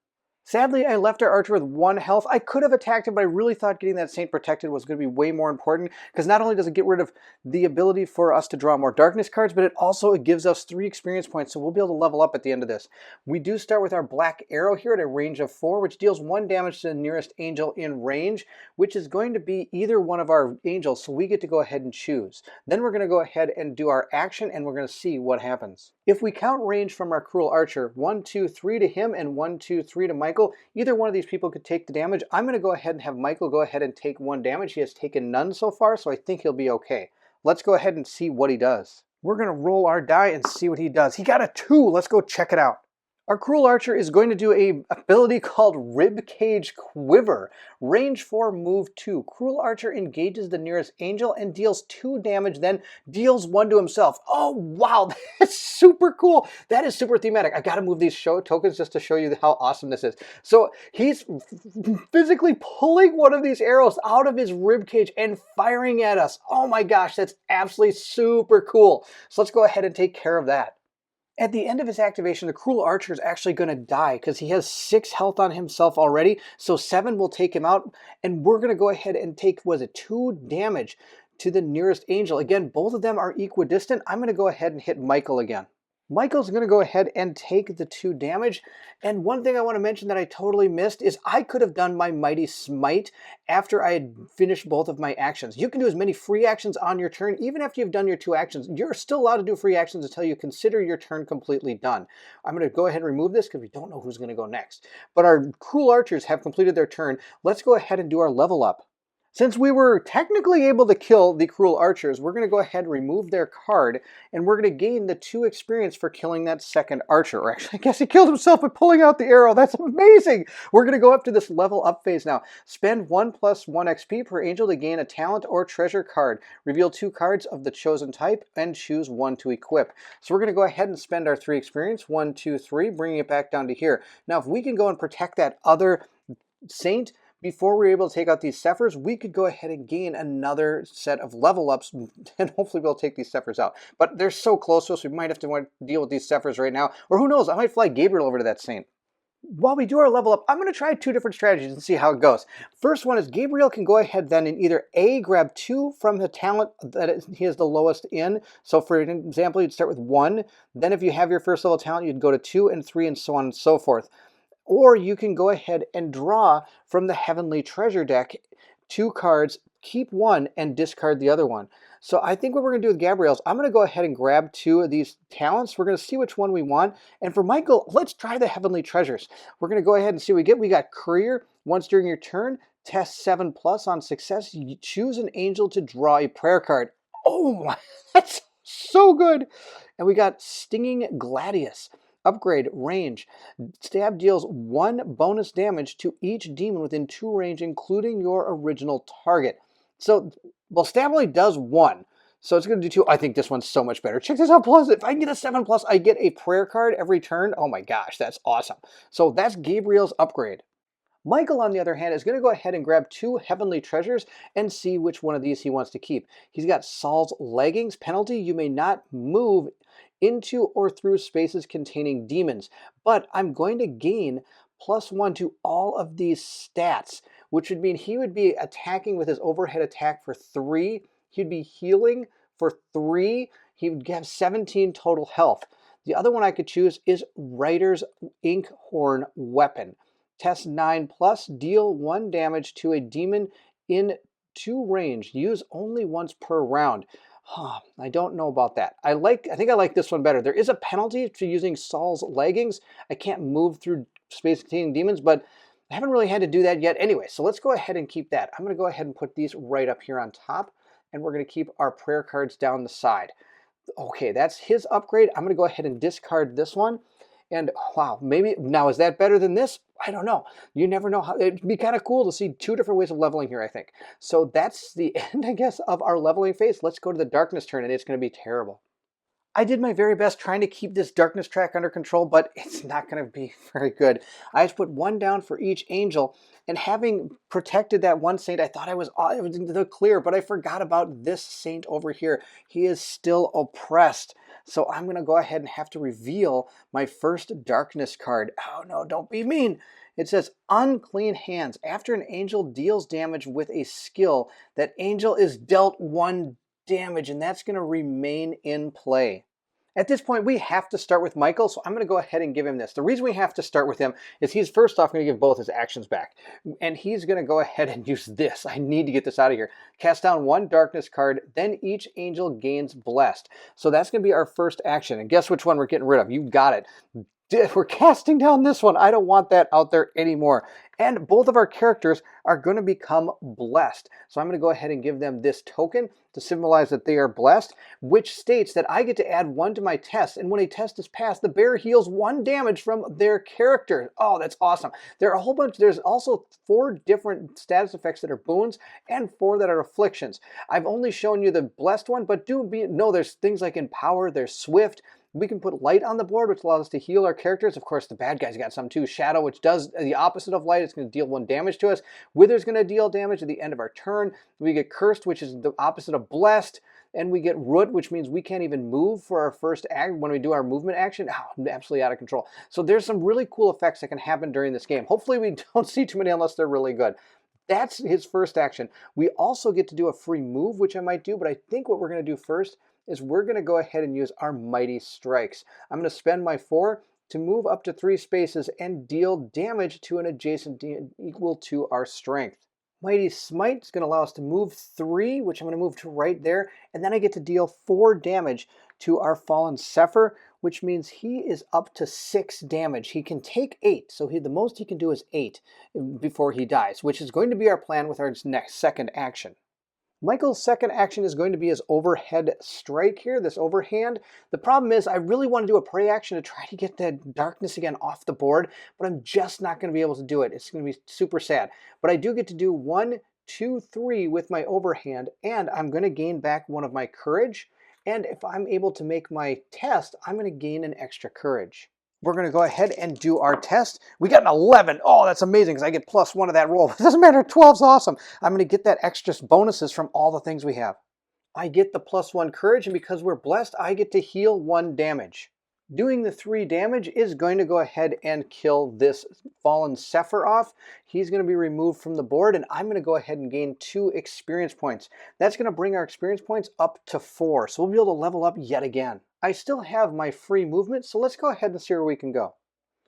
Sadly, I left our archer with 1 health. I could have attacked him, but I really thought getting that saint protected was going to be way more important, because not only does it get rid of the ability for us to draw more darkness cards, but it also gives us 3 experience points, so we'll be able to level up at the end of this. We do start with our black arrow here at a range of 4, which deals 1 damage to the nearest angel in range, which is going to be either one of our angels, so we get to go ahead and choose. Then we're going to go ahead and do our action, and we're going to see what happens. If we count range from our Cruel Archer, 1, 2, 3 to him, and 1, 2, 3 to Michael, either one of these people could take the damage. I'm going to go ahead and have Michael go ahead and take 1 damage. He has taken none so far, so I think he'll be okay. Let's go ahead and see what he does. We're going to roll our die and see what he does. He got a 2. Let's go check it out. Our Cruel Archer is going to do a ability called Ribcage Quiver. Range 4, move 2. Cruel Archer engages the nearest angel and deals 2 damage, then deals 1 to himself. Oh, wow, that's super cool. That is super thematic. I got to move these show tokens just to show you how awesome this is. So he's physically pulling one of these arrows out of his ribcage and firing at us. Oh my gosh, that's absolutely super cool. So let's go ahead and take care of that. At the end of his activation, the Cruel Archer is actually going to die because he has 6 health on himself already, so 7 will take him out, and we're going to go ahead and take, 2 damage to the nearest angel. Again, both of them are equidistant. I'm going to go ahead and hit Michael again. Michael's going to go ahead and take the 2 damage. And one thing I want to mention that I totally missed is I could have done my Mighty Smite after I had finished both of my actions. You can do as many free actions on your turn. Even after you've done your 2 actions, you're still allowed to do free actions until you consider your turn completely done. I'm going to go ahead and remove this because we don't know who's going to go next. But our Cruel Archers have completed their turn. Let's go ahead and do our level up. Since we were technically able to kill the Cruel Archers, we're going to go ahead and remove their card, and we're going to gain the 2 experience for killing that second archer. Or actually, I guess he killed himself by pulling out the arrow. That's amazing! We're going to go up to this level up phase now. Spend 1 + 1 XP per angel to gain a talent or treasure card. Reveal 2 cards of the chosen type and choose 1 to equip. So we're going to go ahead and spend our 3 experience, 1, 2, 3, bringing it back down to here. Now, if we can go and protect that other saint, before we're able to take out these Zephyrs, we could go ahead and gain another set of level ups, and hopefully we'll take these Zephyrs out. But they're so close to us, we might have to deal with these Zephyrs right now. Or who knows, I might fly Gabriel over to that saint. While we do our level up, I'm going to try 2 different strategies and see how it goes. First one is Gabriel can go ahead then and either A, grab 2 from the talent that he is the lowest in. So for example, you'd start with 1. Then if you have your first level talent, you'd go to 2 and 3 and so on and so forth. Or you can go ahead and draw from the Heavenly Treasure deck 2 cards, keep 1, and discard the other one. So I think what we're going to do with Gabriel's, I'm going to go ahead and grab 2 of these talents. We're going to see which one we want. And for Michael, let's try the Heavenly Treasures. We're going to go ahead and see what we get. We got Courier. Once during your turn, test 7+ on success. You choose an angel to draw a prayer card. Oh my, that's so good. And we got Stinging Gladius. Upgrade, range. Stab deals 1 bonus damage to each demon within 2 range, including your original target. So, well, stab only does 1. So it's going to do 2. I think this one's so much better. Check this out. Plus, if I can get a 7+, I get a prayer card every turn. Oh my gosh, that's awesome. So that's Gabriel's upgrade. Michael, on the other hand, is going to go ahead and grab 2 Heavenly Treasures and see which one of these he wants to keep. He's got Saul's Leggings. Penalty, you may not move into or through spaces containing demons. But I'm going to gain +1 to all of these stats, which would mean he would be attacking with his overhead attack for 3. He'd be healing for 3. He would have 17 total health. The other one I could choose is Writer's Inkhorn Weapon. Test 9+, deal 1 damage to a demon in 2 range. Use only once per round. Huh, I don't know about that. I think I like this one better. There is a penalty to using Saul's leggings. I can't move through space-containing demons, but I haven't really had to do that yet anyway. So let's go ahead and keep that. I'm going to go ahead and put these right up here on top, and we're going to keep our prayer cards down the side. Okay, that's his upgrade. I'm going to go ahead and discard this one. And wow, maybe now is that better than this? I don't know. You never know how. It'd be kind of cool to see 2 different ways of leveling here, I think. So that's the end, I guess, of our leveling phase. Let's go to the darkness turn, and it's going to be terrible. I did my very best trying to keep this darkness track under control, but it's not going to be very good. I just put 1 down for each angel, and having protected that one saint, I thought I was in the clear, but I forgot about this saint over here. He is still oppressed. So I'm going to go ahead and have to reveal my first darkness card. Oh no, don't be mean. It says unclean hands. After an angel deals damage with a skill, that angel is dealt 1 damage, and that's going to remain in play. At this point, we have to start with Michael, so I'm going to go ahead and give him this. The reason we have to start with him is he's first off going to give both his actions back, and he's going to go ahead and use this. I need to get this out of here. Cast down 1 darkness card, then each angel gains blessed. So that's going to be our first action, and guess which one we're getting rid of? You got it. We're casting down this one. I don't want that out there anymore. And both of our characters are going to become blessed. So I'm going to go ahead and give them this token to symbolize that they are blessed, which states that I get to add 1 to my test. And when a test is passed, the bear heals 1 damage from their character. Oh, that's awesome. There are a whole bunch. There's also 4 different status effects that are boons and 4 that are afflictions. I've only shown you the blessed one, but know there's things like empower, there's swift. We can put light on the board, which allows us to heal our characters. Of course, the bad guys got some too. Shadow, which does the opposite of light. It's going to deal 1 damage to us. Wither's going to deal damage at the end of our turn. We get cursed, which is the opposite of blessed. And we get root, which means we can't even move for our first act when we do our movement action. Oh, absolutely out of control. So there's some really cool effects that can happen during this game. Hopefully we don't see too many unless they're really good. That's his first action. We also get to do a free move, which I might do, but I think what we're going to do first is we're going to go ahead and use our Mighty Strikes. I'm going to spend my 4 to move up to 3 spaces and deal damage to an adjacent equal to our strength. Mighty Smite is going to allow us to move 3, which I'm going to move to right there, and then I get to deal 4 damage to our fallen Sepher, which means he is up to 6 damage. He can take 8, so the most he can do is 8 before he dies, which is going to be our plan with our second action. Michael's second action is going to be his overhead strike here, this overhand. The problem is I really want to do a prey action to try to get that darkness again off the board, but I'm just not going to be able to do it. It's going to be super sad. But I do get to do 1, 2, 3 with my overhand, and I'm going to gain back 1 of my courage. And if I'm able to make my test, I'm going to gain an extra courage. We're going to go ahead and do our test. We got an 11. Oh, that's amazing because I get +1 of that roll. It doesn't matter. 12's awesome. I'm going to get that extra bonuses from all the things we have. I get the +1 courage, and because we're blessed, I get to heal 1 damage. Doing the 3 damage is going to go ahead and kill this fallen Sepher off. He's going to be removed from the board, and I'm going to go ahead and gain 2 experience points. That's going to bring our experience points up to 4, so we'll be able to level up yet again. I still have my free movement, so let's go ahead and see where we can go.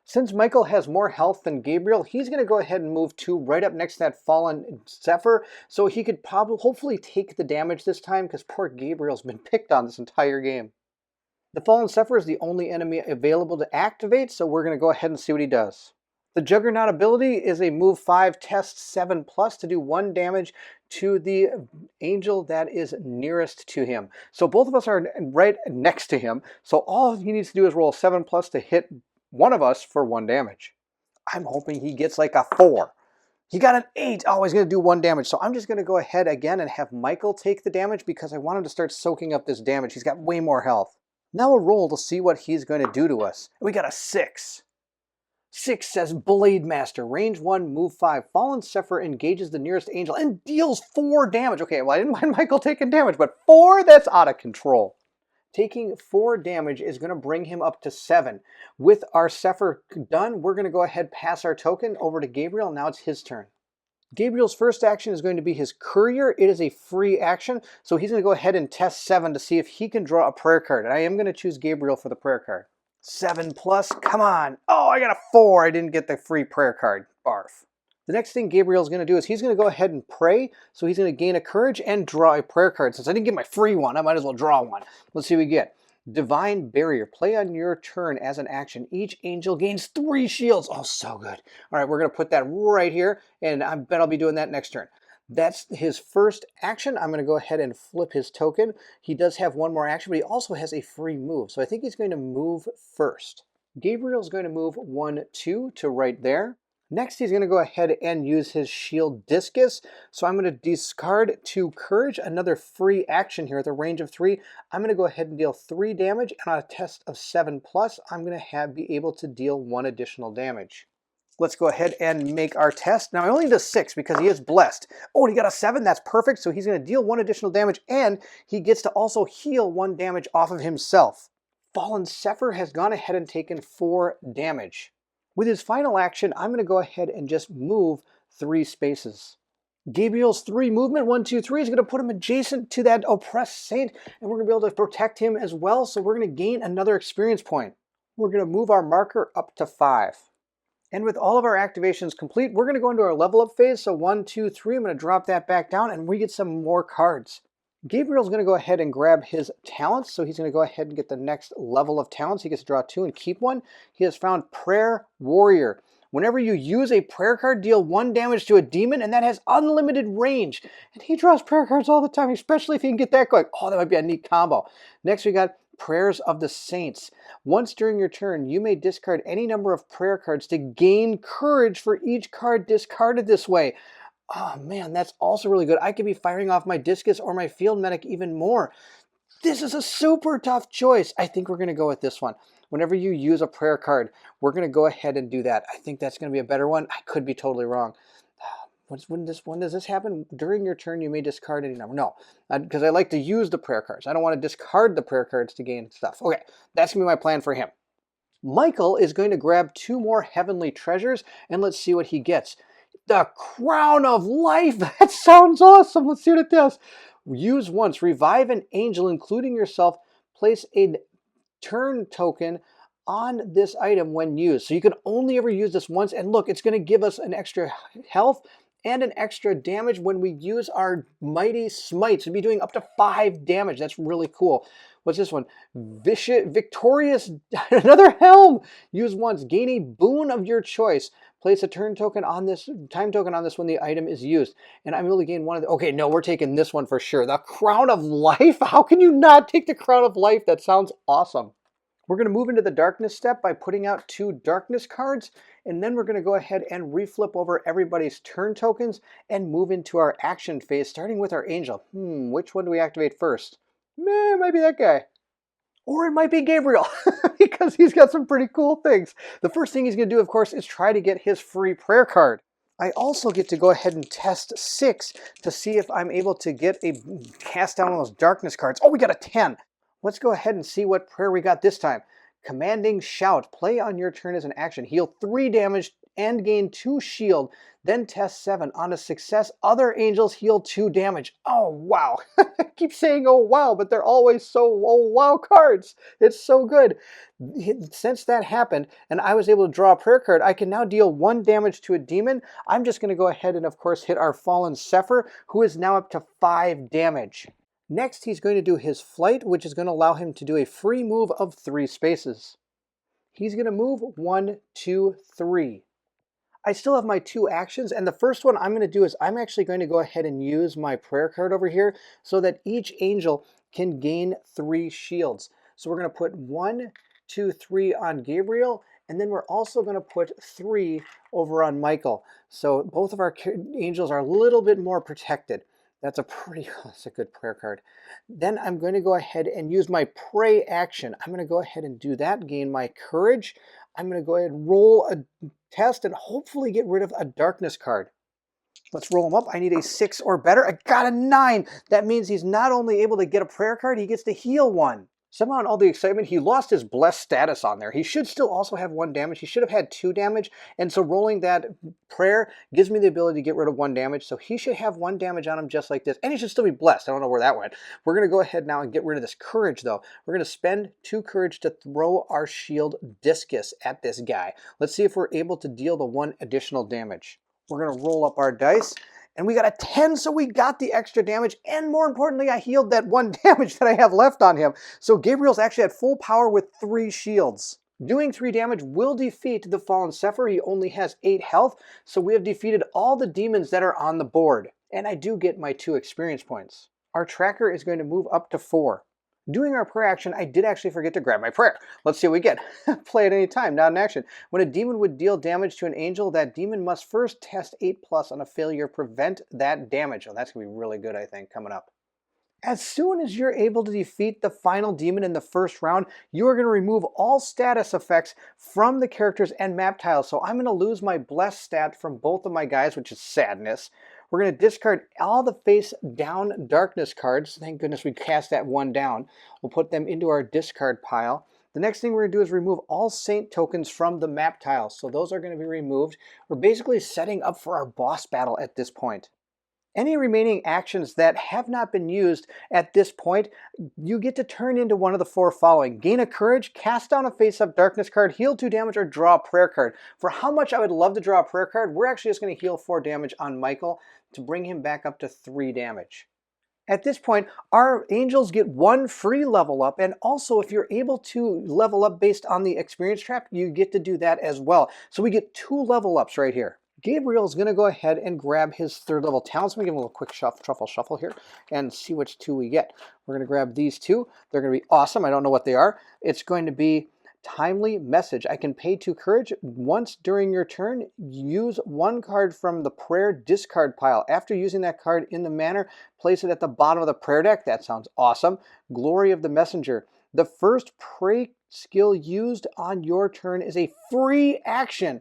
Since Michael has more health than Gabriel, he's going to go ahead and move 2 right up next to that fallen Sepher, so he could hopefully take the damage this time, because poor Gabriel's been picked on this entire game. The fallen Sepher is the only enemy available to activate, so we're going to go ahead and see what he does. The Juggernaut ability is a move 5, test 7+ to do 1 damage to the angel that is nearest to him. So both of us are right next to him, so all he needs to do is roll 7+ to hit one of us for 1 damage. I'm hoping he gets like a 4. He got an 8. Oh, he's going to do 1 damage. So I'm just going to go ahead again and have Michael take the damage because I want him to start soaking up this damage. He's got way more health. Now we'll roll to see what he's going to do to us. We got a 6. 6 says Blade Master, range 1, move 5. Fallen Sepher engages the nearest angel and deals 4 damage. Okay, well I didn't mind Michael taking damage, but 4? That's out of control. Taking 4 damage is going to bring him up to 7. With our Sepher done, we're going to go ahead pass our token over to Gabriel. Now it's his turn. Gabriel's first action is going to be his Courier. It is a free action, so he's going to go ahead and test 7 to see if he can draw a prayer card. And I am going to choose Gabriel for the prayer card. 7+, come on. Oh, I got a 4. I didn't get the free prayer card. Barf. The next thing Gabriel's going to do is he's going to go ahead and pray. So he's going to gain a courage and draw a prayer card. Since I didn't get my free one, I might as well draw one. Let's see what we get. Divine Barrier. Play on your turn as an action. Each angel gains 3 shields. Oh, so good. All right, we're going to put that right here, and I bet I'll be doing that next turn. That's his first action. I'm going to go ahead and flip his token. He does have one more action, but he also has a free move. So I think he's going to move first. Gabriel's going to move 1, 2 to right there. Next, he's going to go ahead and use his shield discus. So I'm going to discard 2 courage, another free action here at the range of 3. I'm going to go ahead and deal 3 damage, and on a test of 7+, I'm going to be able to deal 1 additional damage. Let's go ahead and make our test. Now, I only did 6 because he is blessed. Oh, and he got a 7. That's perfect. So he's going to deal 1 additional damage, and he gets to also heal 1 damage off of himself. Fallen Sephir has gone ahead and taken 4 damage. With his final action, I'm going to go ahead and just move 3 spaces. Gabriel's 3 movement, 1, 2, 3, is going to put him adjacent to that oppressed saint, and we're going to be able to protect him as well, so we're going to gain another experience point. We're going to move our marker up to 5. And with all of our activations complete, we're going to go into our level up phase. So 1, 2, 3, I'm going to drop that back down and we get some more cards. Gabriel's going to go ahead and grab his talents. So he's going to go ahead and get the next level of talents. He gets to draw 2 and keep 1. He has found Prayer Warrior. Whenever you use a prayer card, deal 1 damage to a demon, and that has unlimited range. And he draws prayer cards all the time, especially if he can get that going. Oh, that might be a neat combo. Next, we got Prayers of the Saints. Once during your turn, you may discard any number of prayer cards to gain courage for each card discarded this way. Oh man, that's also really good. I could be firing off my discus or my field medic even more. This is a super tough choice. I think we're going to go with this one. Whenever you use a prayer card, we're going to go ahead and do that. I think that's going to be a better one. I could be totally wrong. When does this happen? During your turn, you may discard any number. No, because I like to use the prayer cards. I don't want to discard the prayer cards to gain stuff. Okay, that's going to be my plan for him. Michael is going to grab 2 more heavenly treasures, and let's see what he gets. The Crown of Life. That sounds awesome. Let's see what it does. Use once. Revive an angel, including yourself. Place a turn token on this item when used. So you can only ever use this once. And look, it's going to give us an extra health and an extra damage when we use our mighty smites. We'll be doing up to 5 damage. That's really cool. What's this one? Victorious, another helm. Use once. Gain a boon of your choice. Place a turn token on this, time token on this when the item is used. And I'm able to gain 1 of the, okay, no, we're taking this one for sure. The Crown of Life? How can you not take the Crown of Life? That sounds awesome. We're going to move into the darkness step by putting out 2 darkness cards, and then we're going to go ahead and reflip over everybody's turn tokens and move into our action phase, starting with our angel. Which one do we activate first? It might be that guy. Or it might be Gabriel, because he's got some pretty cool things. The first thing he's going to do, of course, is try to get his free prayer card. I also get to go ahead and test 6 to see if I'm able to cast down one of those darkness cards. Oh, we got a 10. Let's go ahead and see what prayer we got this time. Commanding Shout. Play on your turn as an action. Heal 3 damage and gain 2 shield. Then test 7. On a success, other angels heal 2 damage. Oh, wow. I keep saying, oh, wow, but they're always so, oh, wow cards. It's so good. Since that happened, and I was able to draw a prayer card, I can now deal 1 damage to a demon. I'm just going to go ahead and, of course, hit our Fallen Sephir, who is now up to 5 damage. Next, he's going to do his flight, which is going to allow him to do a free move of 3 spaces. He's going to move 1, 2, 3. I still have my 2 actions, and the first one I'm going to do is I'm actually going to go ahead and use my prayer card over here so that each angel can gain 3 shields. So we're going to put 1, 2, 3 on Gabriel, and then we're also going to put 3 over on Michael. So both of our angels are a little bit more protected. That's a good prayer card. Then I'm going to go ahead and use my pray action. I'm going to go ahead and do that, gain my courage. I'm going to go ahead and roll a test and hopefully get rid of a darkness card. Let's roll him up. I need a 6 or better. I got a 9. That means he's not only able to get a prayer card, he gets to heal 1. Somehow in all the excitement, he lost his blessed status on there. He should still also have 1 damage. He should have had 2 damage. And so rolling that prayer gives me the ability to get rid of 1 damage. So he should have 1 damage on him just like this. And he should still be blessed. I don't know where that went. We're going to go ahead now and get rid of this courage, though. We're going to spend 2 courage to throw our shield discus at this guy. Let's see if we're able to deal the 1 additional damage. We're going to roll up our dice. And we got a 10, so we got the extra damage. And more importantly, I healed that 1 damage that I have left on him. So Gabriel's actually at full power with 3 shields. Doing 3 damage will defeat the Fallen Sephir. He only has 8 health, so we have defeated all the demons that are on the board. And I do get my 2 experience points. Our tracker is going to move up to 4. Doing our prayer action, I did actually forget to grab my prayer. Let's see what we get. Play at any time, not an action. When a demon would deal damage to an angel, that demon must first test 8+ on a failure, prevent that damage. Oh, that's going to be really good, I think, coming up. As soon as you're able to defeat the final demon in the first round, you are going to remove all status effects from the characters and map tiles. So I'm going to lose my blessed stat from both of my guys, which is sadness. We're going to discard all the face down darkness cards. Thank goodness we cast that 1 down. We'll put them into our discard pile. The next thing we're going to do is remove all saint tokens from the map tiles. So those are going to be removed. We're basically setting up for our boss battle at this point. Any remaining actions that have not been used at this point, you get to turn into one of the 4 following. Gain a courage, cast down a face-up darkness card, heal 2 damage, or draw a prayer card. For how much I would love to draw a prayer card, we're actually just going to heal 4 damage on Michael to bring him back up to 3 damage. At this point, our angels get 1 free level up, and also if you're able to level up based on the experience trap, you get to do that as well. So we get 2 level ups right here. Gabriel is going to go ahead and grab his 3rd level talents. Let me give him a little quick shuffle here and see which 2 we get. We're going to grab these 2. They're going to be awesome. I don't know what they are. It's going to be Timely Message. I can pay 2 courage. Once during your turn, use 1 card from the prayer discard pile. After using that card in the manner, place it at the bottom of the prayer deck. That sounds awesome. Glory of the Messenger. The first pray skill used on your turn is a free action.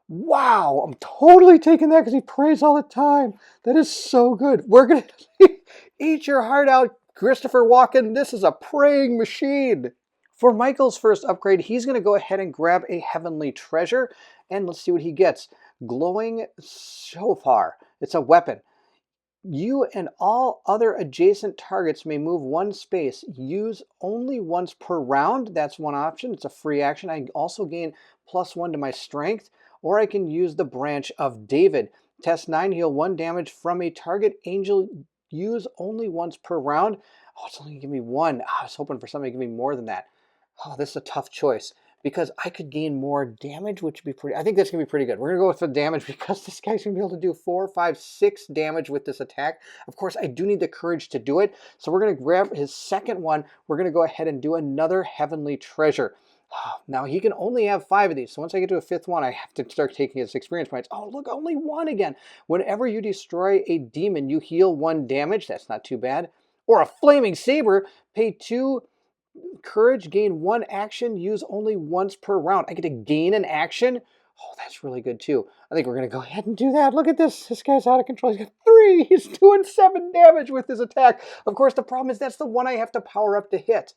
Wow, I'm totally taking that because he prays all the time. That is so good. We're going to eat your heart out, Christopher Walken. This is a praying machine. For Michael's first upgrade, he's going to go ahead and grab a heavenly treasure. And let's see what he gets. Glowing shofar. It's a weapon. You and all other adjacent targets may move 1 space. Use only once per round. That's one option. It's a free action. I also gain +1 to my strength. Or I can use the Branch of David. Test 9, heal 1 damage from a target angel. Use only once per round. Oh, it's only going to give me 1. I was hoping for something to give me more than that. Oh, this is a tough choice because I could gain more damage, which would be pretty... I think that's going to be pretty good. We're going to go with the damage because this guy's going to be able to do 4, 5, 6 damage with this attack. Of course, I do need the courage to do it. So we're going to grab his 2nd one. We're going to go ahead and do another heavenly treasure. Now, he can only have 5 of these. So once I get to a 5th one, I have to start taking his experience points. Oh, look, only 1 again. Whenever you destroy a demon, you heal 1 damage. That's not too bad. Or a flaming saber. Pay 2 courage, gain 1 action, use only once per round. I get to gain an action. Oh, that's really good too. I think we're going to go ahead and do that. Look at this. This guy's out of control. He's got 3. He's doing 7 damage with his attack. Of course, the problem is that's the one I have to power up to hit.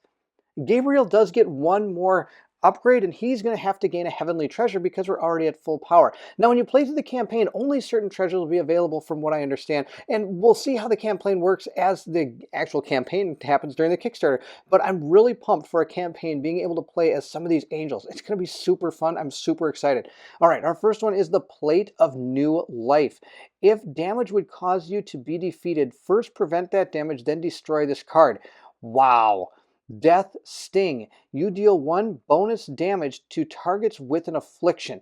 Gabriel does get 1 more upgrade, and he's going to have to gain a heavenly treasure because we're already at full power. Now, when you play through the campaign, only certain treasures will be available from what I understand, and we'll see how the campaign works as the actual campaign happens during the Kickstarter, but I'm really pumped for a campaign being able to play as some of these angels. It's going to be super fun. I'm super excited. All right, our first one is the Plate of New Life. If damage would cause you to be defeated, first prevent that damage, then destroy this card. Wow. Death Sting. You deal 1 bonus damage to targets with an affliction.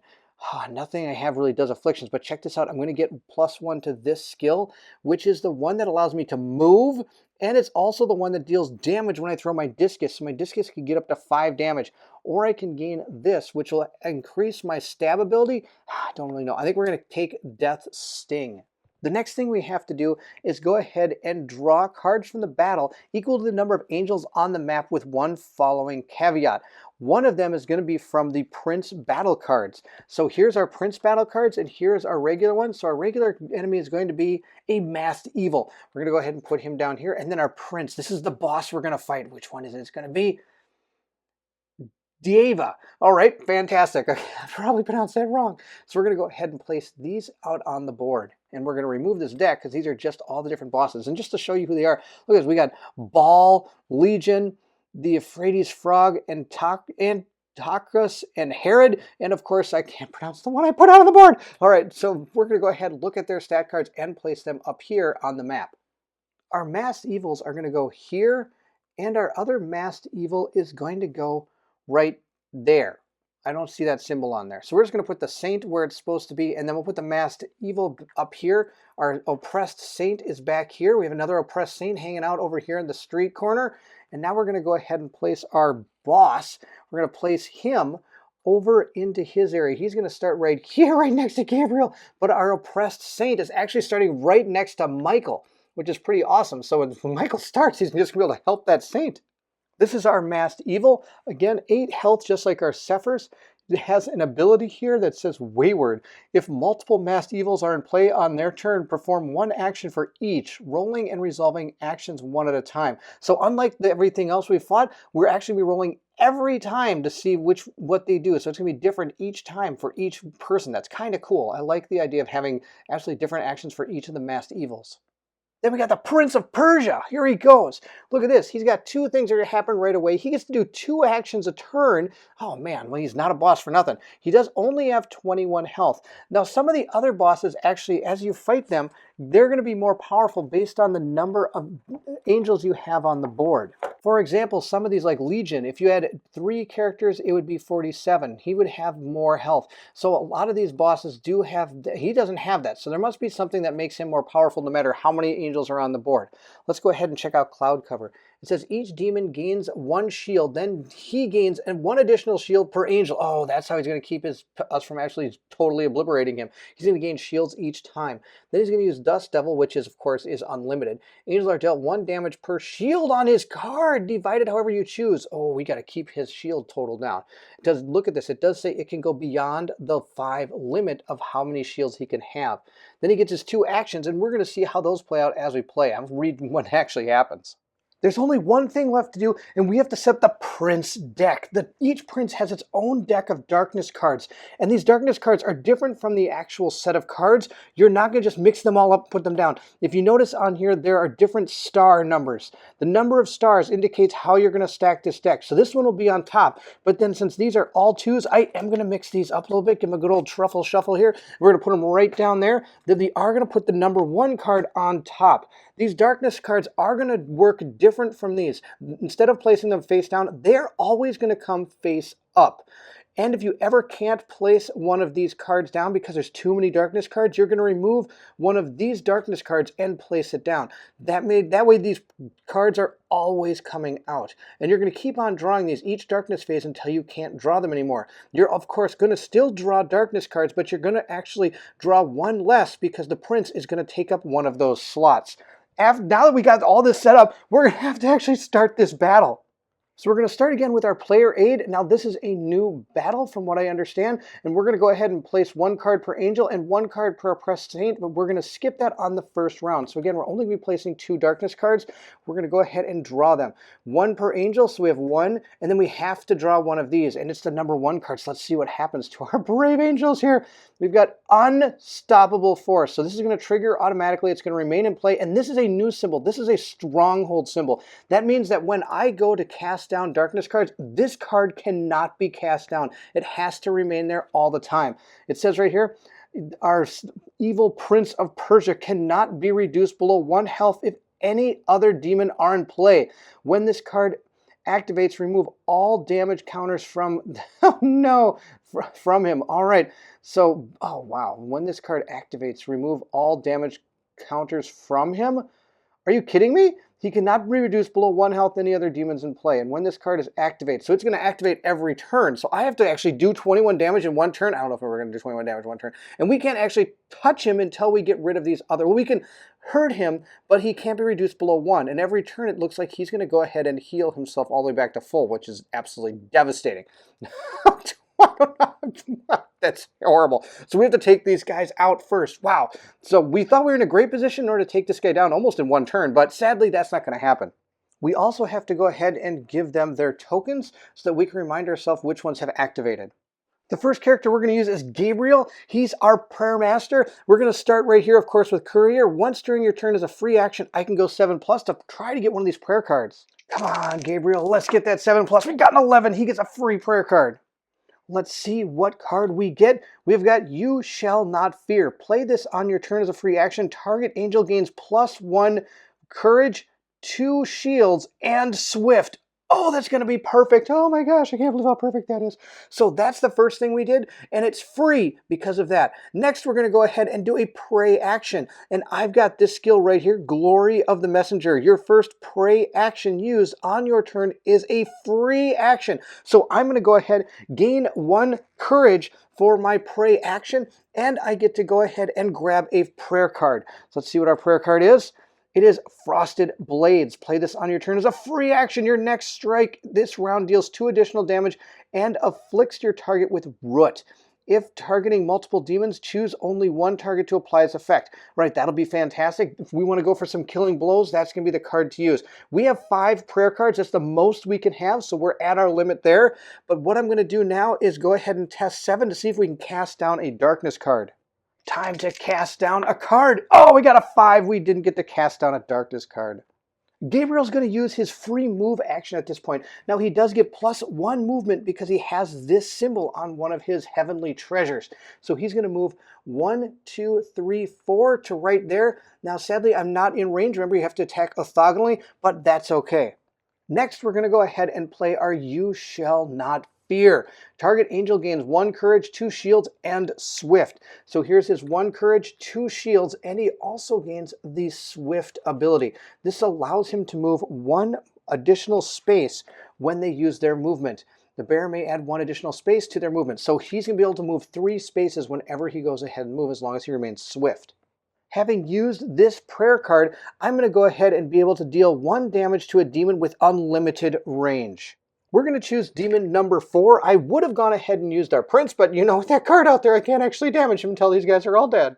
Nothing I have really does afflictions, but check this out. I'm going to get +1 to this skill, which is the one that allows me to move, and it's also the one that deals damage when I throw my discus. So my discus can get up to 5 damage, or I can gain this, which will increase my stab ability. I don't really know. I think we're going to take Death Sting. The next thing we have to do is go ahead and draw cards from the battle equal to the number of angels on the map with 1 following caveat. One of them is going to be from the Prince battle cards. So here's our Prince battle cards, and here's our regular one. So our regular enemy is going to be a masked evil. We're going to go ahead and put him down here. And then our Prince, this is the boss we're going to fight. Which one is it? It's going to be Dieva. All right, fantastic. I probably pronounced that wrong. So we're going to go ahead and place these out on the board. And we're going to remove this deck because these are just all the different bosses. And just to show you who they are, look at this. We got Baal, Legion, the Euphrates Frog, and Aristocrus and Herod, and of course I can't pronounce the one I put out on the board. All right, so we're going to go ahead and look at their stat cards and place them up here on the map. Our masked evils are going to go here, and our other masked evil is going to go right there. I don't see that symbol on there. So we're just going to put the saint where it's supposed to be, and then we'll put the masked evil up here. Our oppressed saint is back here. We have another oppressed saint hanging out over here in the street corner. And now we're going to go ahead and place our boss. We're going to place him over into his area. He's going to start right here, right next to Gabriel. But our oppressed saint is actually starting right next to Michael, which is pretty awesome. So when Michael starts, he's just going to be able to help that saint. This is our masked evil. Again, 8 health, just like our Cephers. It has an ability here that says Wayward. If multiple masked evils are in play on their turn, perform 1 action for each, rolling and resolving actions 1 at a time. So unlike everything else we fought, we're actually rolling every time to see what they do. So it's going to be different each time for each person. That's kind of cool. I like the idea of having actually different actions for each of the masked evils. Then we got the Prince of Persia. Here he goes. Look at this. He's got 2 things that are going to happen right away. He gets to do 2 actions a turn. Oh man, well, he's not a boss for nothing. He does only have 21 health. Now, some of the other bosses, actually, as you fight them, they're going to be more powerful based on the number of angels you have on the board. For example, some of these like Legion, if you had 3 characters, it would be 47. He would have more health. So a lot of these bosses do have, he doesn't have that. So there must be something that makes him more powerful no matter how many angels are on the board. Let's go ahead and check out Cloud Cover. It says each demon gains 1 shield, then he gains 1 additional shield per angel. Oh, that's how he's going to keep us from actually totally obliterating him. He's going to gain shields each time. Then he's going to use Dust Devil, which is, of course, is unlimited. Angels are dealt 1 damage per shield on his card, divided however you choose. Oh, we got to keep his shield total down. It does, look at this. It does say it can go beyond the 5 limit of how many shields he can have. Then he gets his 2 actions, and we're going to see how those play out as we play. I'm reading what actually happens. There's only one thing left to do, and we have to set the Prince deck. Each Prince has its own deck of darkness cards, and these darkness cards are different from the actual set of cards. You're not going to just mix them all up and put them down. If you notice on here, there are different star numbers. The number of stars indicates how you're going to stack this deck. So this one will be on top, but then since these are all 2s, I am going to mix these up a little bit, give them a good old truffle shuffle here. We're going to put them right down there. Then we are going to put the number 1 card on top. These darkness cards are going to work different from these. Instead of placing them face down, they're always going to come face up. And if you ever can't place one of these cards down because there's too many darkness cards, you're going to remove one of these darkness cards and place it down. That way these cards are always coming out. And you're going to keep on drawing these each darkness phase until you can't draw them anymore. You're, of course, going to still draw darkness cards, but you're going to actually draw 1 less because the Prince is going to take up 1 of those slots. Now that we got all this set up, we're going to have to actually start this battle. So we're going to start again with our player aid. Now this is a new battle from what I understand, and we're going to go ahead and place 1 card per angel and 1 card per oppressed saint, but we're going to skip that on the first round. So again, we're only going to be placing 2 darkness cards. We're going to go ahead and draw them. 1 per angel, so we have 1, and then we have to draw 1 of these, and it's the number 1 card. So let's see what happens to our brave angels here. We've got Unstoppable Force. So this is going to trigger automatically. It's going to remain in play, and this is a new symbol. This is a stronghold symbol. That means that when I go to cast down darkness cards, this card cannot be cast down. It has to remain there all the time. It says right here, our evil Prince of Persia cannot be reduced below 1 health if any other demon are in play. When this card activates, remove all damage counters from oh no, from him. All right. So, oh wow. When this card activates, remove all damage counters from him. Are you kidding me? He cannot be reduced below 1 health any other demons in play. And when this card is activated, so it's going to activate every turn. So I have to actually do 21 damage in 1 turn. I don't know if we're going to do 21 damage in 1 turn. And we can't actually touch him until we get rid of these other. Well, we can hurt him, but he can't be reduced below 1. And every turn it looks like he's going to go ahead and heal himself all the way back to full, which is absolutely devastating. That's horrible. So we have to take these guys out first. Wow. So we thought we were in a great position in order to take this guy down almost in 1 turn, but sadly that's not going to happen. We also have to go ahead and give them their tokens so that we can remind ourselves which ones have activated. The first character we're going to use is Gabriel. He's our prayer master. We're going to start right here, of course, with Courier. Once during your turn as a free action, I can go 7+ to try to get one of these prayer cards. Come on, Gabriel. Let's get that 7+. We got an 11. He gets a free prayer card. Let's see what card we get. We've got You Shall Not Fear. Play this on your turn as a free action. Target angel gains +1 courage, 2 shields, and swift. Oh, that's going to be perfect. Oh my gosh, I can't believe how perfect that is. So that's the first thing we did, and it's free because of that. Next, we're going to go ahead and do a pray action. And I've got this skill right here, Glory of the Messenger. Your first pray action used on your turn is a free action. So I'm going to go ahead, gain 1 courage for my pray action, and I get to go ahead and grab a prayer card. So let's see what our prayer card is. It is Frosted Blades. Play this on your turn as a free action. Your next strike this round deals 2 additional damage and afflicts your target with root. If targeting multiple demons, choose only 1 target to apply its effect. Right, that'll be fantastic. If we want to go for some killing blows, that's going to be the card to use. We have 5 prayer cards. That's the most we can have, so we're at our limit there. But what I'm going to do now is go ahead and test 7 to see if we can cast down a darkness card. Time to cast down a card. Oh, we got a 5. We didn't get to cast down a darkness card. Gabriel's going to use his free move action at this point. Now, he does get +1 movement because he has this symbol on one of his heavenly treasures. So he's going to move 1, 2, 3, 4 to right there. Now, sadly, I'm not in range. Remember, you have to attack orthogonally, but that's okay. Next, we're going to go ahead and play our You Shall Not Fear. Target angel gains 1 courage, 2 shields, and swift. So here's his 1 courage, 2 shields, and he also gains the swift ability. This allows him to move 1 additional space when they use their movement. The bear may add 1 additional space to their movement. So he's going to be able to move 3 spaces whenever he goes ahead and move, as long as he remains swift. Having used this prayer card, I'm going to go ahead and be able to deal 1 damage to a demon with unlimited range. We're going to choose demon number 4. I would have gone ahead and used our prince, but you know, with that card out there, I can't actually damage him until these guys are all dead.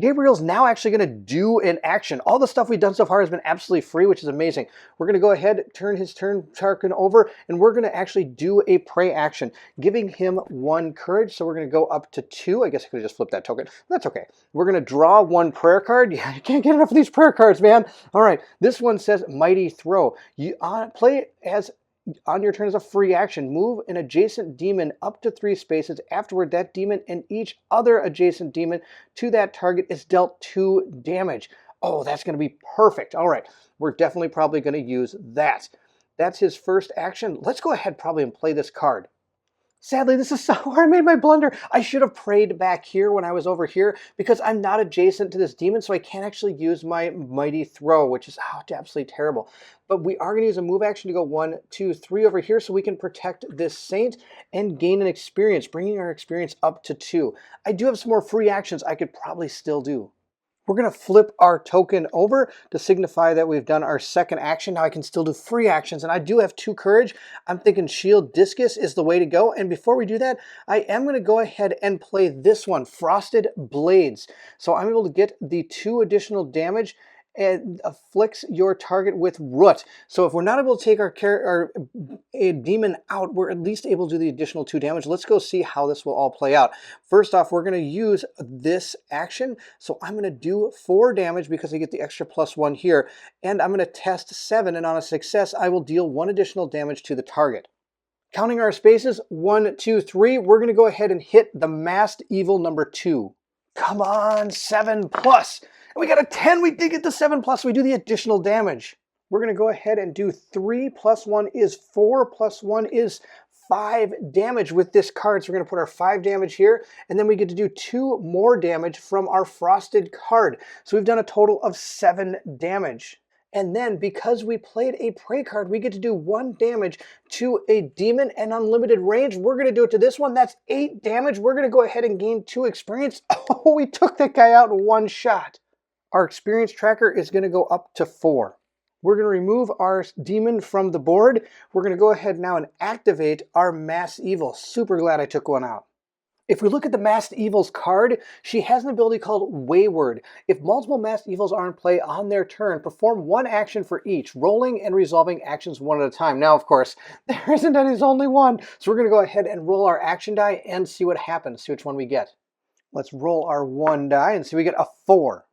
Gabriel's now actually going to do an action. All the stuff we've done so far has been absolutely free, which is amazing. We're going to go ahead, turn his turn token over, and we're going to actually do a pray action, giving him 1 courage. So we're going to go up to 2. I guess I could have just flipped that token. That's okay. We're going to draw 1 prayer card. Yeah, you can't get enough of these prayer cards, man. All right, this one says Mighty Throw. You play it as on your turn as a free action. Move an adjacent demon up to 3 spaces. Afterward, that demon and each other adjacent demon to that target is dealt 2 damage. Oh, that's going to be perfect. All right, we're definitely probably going to use that. That's his first action. Let's go ahead probably and play this card. Sadly, this is where I made my blunder. I should have prayed back here when I was over here because I'm not adjacent to this demon, so I can't actually use my Mighty Throw, which is absolutely terrible. But we are going to use a move action to go 1, 2, 3 over here so we can protect this saint and gain an experience, bringing our experience up to 2. I do have some more free actions I could probably still do. We're going to flip our token over to signify that we've done our second action. Now I can still do free actions, and I do have 2 courage. I'm thinking Shield Discus is the way to go. And before we do that, I am going to go ahead and play this one, Frosted Blades. So I'm able to get the 2 additional damage and afflicts your target with root. So if we're not able to take a demon out, we're at least able to do the additional 2 damage. Let's go see how this will all play out. First off, we're going to use this action. So I'm going to do 4 damage because I get the extra +1 here. And I'm going to test 7, and on a success, I will deal 1 additional damage to the target. Counting our spaces, 1, 2, 3, we're going to go ahead and hit the Masked Evil number 2. Come on, 7+. And we got a 10. We did get the 7+. We do the additional damage. We're going to go ahead and do 3 + 1 is 4 + 1 is 5 damage with this card. So we're going to put our 5 damage here, and then we get to do 2 more damage from our frosted card. So we've done a total of 7 damage. And then because we played a prey card, we get to do 1 damage to a demon and unlimited range. We're going to do it to this one. That's 8 damage. We're going to go ahead and gain 2 experience. Oh, we took that guy out in 1 shot. Our experience tracker is going to go up to 4. We're going to remove our demon from the board. We're going to go ahead now and activate our Masked Evil. Super glad I took one out. If we look at the Masked Evil's card, she has an ability called Wayward. If multiple Masked Evils are in play on their turn, perform 1 action for each, rolling and resolving actions 1 at a time. Now, of course, there isn't any, there's only 1. So we're going to go ahead and roll our action die and see what happens, see which one we get. Let's roll our 1 die and see we get a 4.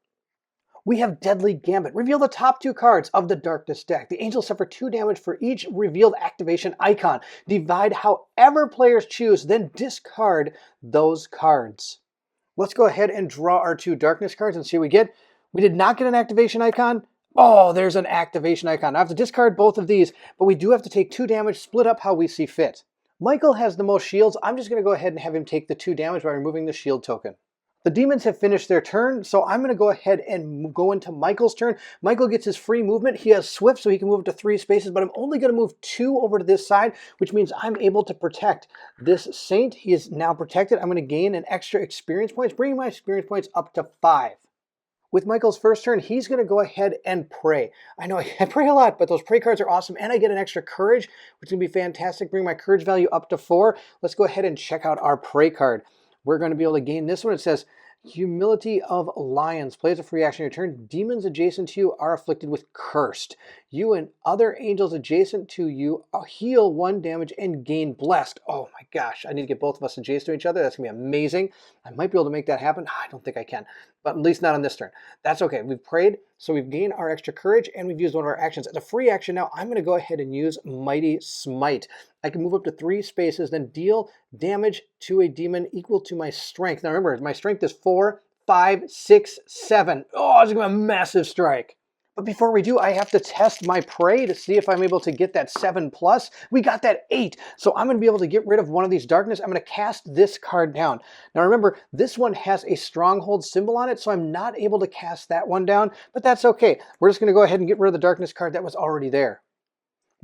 We have Deadly Gambit. Reveal the top 2 cards of the Darkness deck. The angels suffer 2 damage for each revealed activation icon. Divide however players choose, then discard those cards. Let's go ahead and draw our 2 Darkness cards and see what we get. We did not get an activation icon. Oh, there's an activation icon. I have to discard both of these, but we do have to take 2 damage, split up how we see fit. Michael has the most shields. I'm just going to go ahead and have him take the 2 damage by removing the shield token. The demons have finished their turn, so I'm going to go ahead and go into Michael's turn. Michael gets his free movement. He has Swift, so he can move up to 3 spaces, but I'm only going to move 2 over to this side, which means I'm able to protect this Saint. He is now protected. I'm going to gain an extra experience points, bringing my experience points up to 5. With Michael's first turn, he's going to go ahead and pray. I know I pray a lot, but those pray cards are awesome, and I get an extra courage, which is going to be fantastic. Bring my courage value up to 4. Let's go ahead and check out our pray card. We're going to be able to gain this one. It says, Humility of Lions. Play as a free action on your turn. Demons adjacent to you are afflicted with Cursed. You and other angels adjacent to you heal 1 damage and gain Blessed. Oh my gosh, I need to get both of us adjacent to each other. That's going to be amazing. I might be able to make that happen. I don't think I can, but at least not on this turn. That's okay. We've prayed, so we've gained our extra courage, and we've used one of our actions. As a free action now, I'm going to go ahead and use Mighty Smite. I can move up to 3 spaces, then deal damage to a demon equal to my strength. Now remember, my strength is 4, 5, 6, 7. Oh, it's going to be a massive strike. But before we do, I have to test my pray to see if I'm able to get that 7+. We got that 8. So I'm going to be able to get rid of one of these darkness. I'm going to cast this card down. Now remember, this one has a stronghold symbol on it, so I'm not able to cast that one down, but that's okay. We're just going to go ahead and get rid of the darkness card that was already there.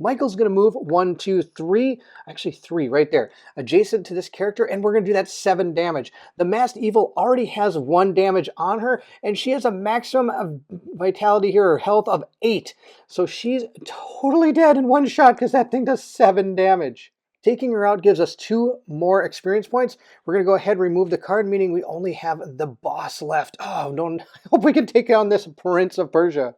Michael's going to move 1, 2, 3, actually 3 right there, adjacent to this character, and we're going to do that 7 damage. The Masked Evil already has 1 damage on her, and she has a maximum of vitality here, or health, of 8. So she's totally dead in 1 shot because that thing does 7 damage. Taking her out gives us 2 more experience points. We're going to go ahead and remove the card, meaning we only have the boss left. Oh, no, I hope we can take on this Prince of Persia.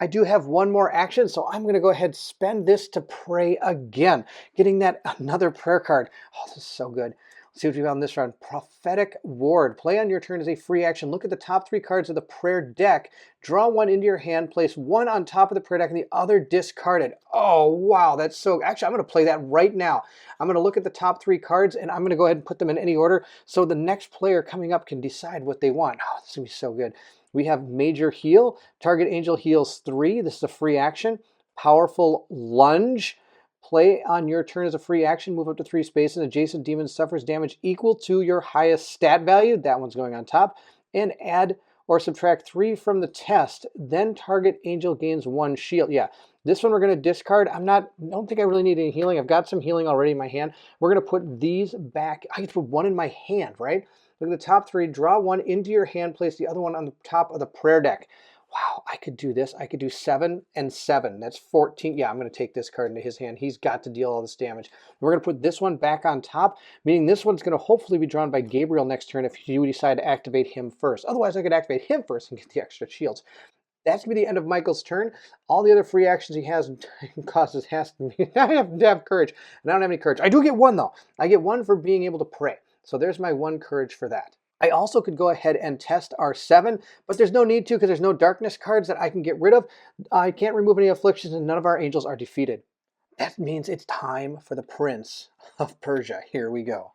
I do have 1 more action, so I'm going to go ahead and spend this to pray again, getting that another prayer card. Oh, this is so good. Let's see what we got on this round. Prophetic Ward. Play on your turn as a free action. Look at the top 3 cards of the prayer deck. Draw 1 into your hand. Place 1 on top of the prayer deck and the other discarded. Oh, wow. That's so... Actually, I'm going to play that right now. I'm going to look at the top 3 cards, and I'm going to go ahead and put them in any order so the next player coming up can decide what they want. Oh, this is going to be so good. We have Major Heal. Target angel heals 3. This is a free action. Powerful Lunge. Play on your turn as a free action. Move up to 3 spaces. Adjacent demon suffers damage equal to your highest stat value. That one's going on top. And add or subtract 3 from the test. Then target angel gains 1 shield. Yeah, this one we're going to discard. I don't think I really need any healing. I've got some healing already in my hand. We're going to put these back. I get to put 1 in my hand, right? Look at the top 3. Draw 1 into your hand. Place the other one on the top of the prayer deck. Wow, I could do this. I could do 7 and 7. That's 14. Yeah, I'm going to take this card into his hand. He's got to deal all this damage. We're going to put this one back on top, meaning this one's going to hopefully be drawn by Gabriel next turn if you decide to activate him first. Otherwise, I could activate him first and get the extra shields. That's going to be the end of Michael's turn. All the other free actions he has causes has to be. I have to have courage, and I don't have any courage. I do get 1, though. I get 1 for being able to pray. So there's my 1 courage for that. I also could go ahead and test our 7, but there's no need to because there's no darkness cards that I can get rid of. I can't remove any afflictions, and none of our angels are defeated. That means it's time for the Prince of Persia. Here we go.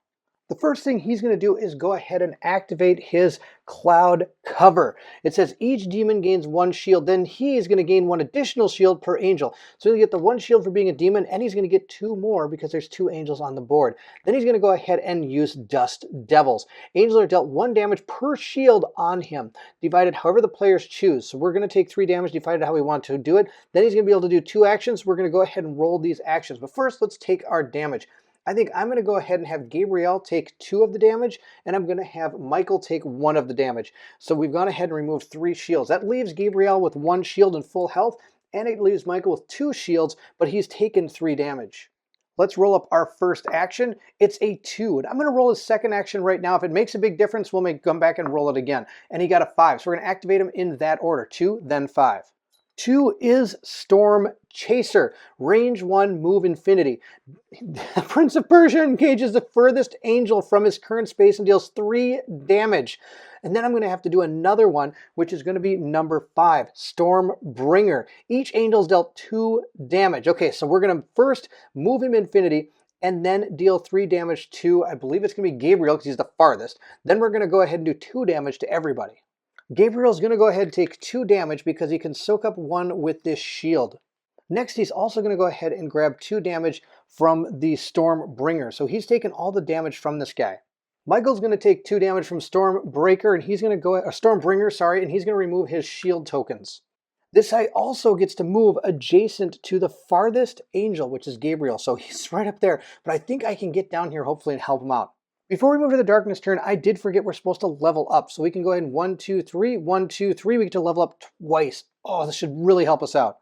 The first thing he's going to do is go ahead and activate his Cloud Cover. It says each demon gains 1 shield, then he's going to gain 1 additional shield per angel. So he'll get the 1 shield for being a demon, and he's going to get 2 more because there's 2 angels on the board. Then he's going to go ahead and use Dust Devils. Angels are dealt 1 damage per shield on him, divided however the players choose. So we're going to take 3 damage, divided how we want to do it. Then he's going to be able to do 2 actions. We're going to go ahead and roll these actions. But first, let's take our damage. I think I'm going to go ahead and have Gabriel take 2 of the damage, and I'm going to have Michael take 1 of the damage. So we've gone ahead and removed 3 shields. That leaves Gabriel with 1 shield and full health, and it leaves Michael with 2 shields, but he's taken 3 damage. Let's roll up our first action. It's a 2, and I'm going to roll his second action right now. If it makes a big difference, we'll come back and roll it again. And he got a 5, so we're going to activate him in that order. 2, then 5. 2 is Storm Chaser, range 1, move infinity. Prince of Persia engages the furthest angel from his current space and deals 3 damage. And then I'm going to have to do another one, which is going to be number 5, Stormbringer. Each angel is dealt 2 damage. Okay, so we're going to first move him infinity and then deal 3 damage to, I believe it's going to be Gabriel because he's the farthest. Then we're going to go ahead and do 2 damage to everybody. Gabriel's going to go ahead and take 2 damage because he can soak up 1 with this shield. Next, he's also going to go ahead and grab 2 damage from the Stormbringer. So he's taken all the damage from this guy. Michael's going to take 2 damage from Stormbreaker, and he's going to go, Stormbringer, sorry, and he's going to remove his shield tokens. This guy also gets to move adjacent to the farthest angel, which is Gabriel. So he's right up there, but I think I can get down here hopefully and help him out. Before we move to the darkness turn, I did forget we're supposed to level up. So we can go ahead and 1, 2, 3, 1, 2, 3. We get to level up twice. Oh, this should really help us out.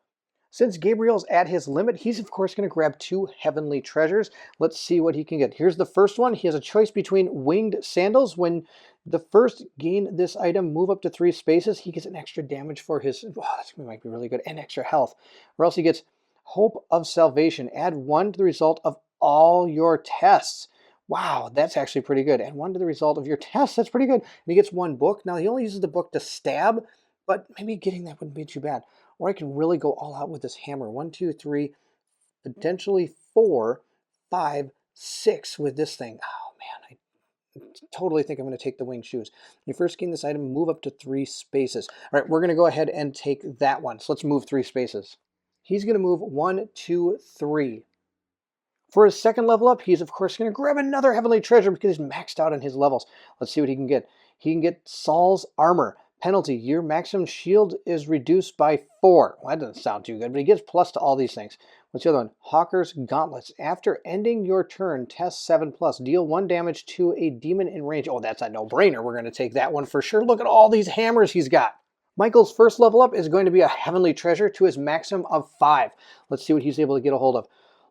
Since Gabriel's at his limit, he's of course going to grab 2 heavenly treasures. Let's see what he can get. Here's the first one. He has a choice between winged sandals. When the first gain this item, move up to 3 spaces, he gets an extra damage for his, oh, that might be really good, and extra health. Or else he gets hope of salvation. Add 1 to the result of all your tests. Wow, that's actually pretty good. And 1 to the result of your tests, that's pretty good. And he gets 1 book. Now he only uses the book to stab, but maybe getting that wouldn't be too bad. Or I can really go all out with this hammer. 1, 2, 3, potentially 4, 5, 6 with this thing. Oh man, I totally think I'm going to take the winged shoes. When you first gain this item, move up to 3 spaces. All right, we're going to go ahead and take that one. So let's move 3 spaces. He's going to move 1, 2, 3. For his second level up, he's of course going to grab another heavenly treasure because he's maxed out on his levels. Let's see what he can get. He can get Saul's armor. Penalty, your maximum shield is reduced by 4. Well, that doesn't sound too good, but he gets plus to all these things. What's the other one? Hawker's Gauntlets. After ending your turn, test 7+. Deal 1 damage to a demon in range. Oh, that's a no-brainer. We're going to take that one for sure. Look at all these hammers he's got. Michael's first level up is going to be a heavenly treasure to his maximum of 5. Let's see what he's able to get a hold of.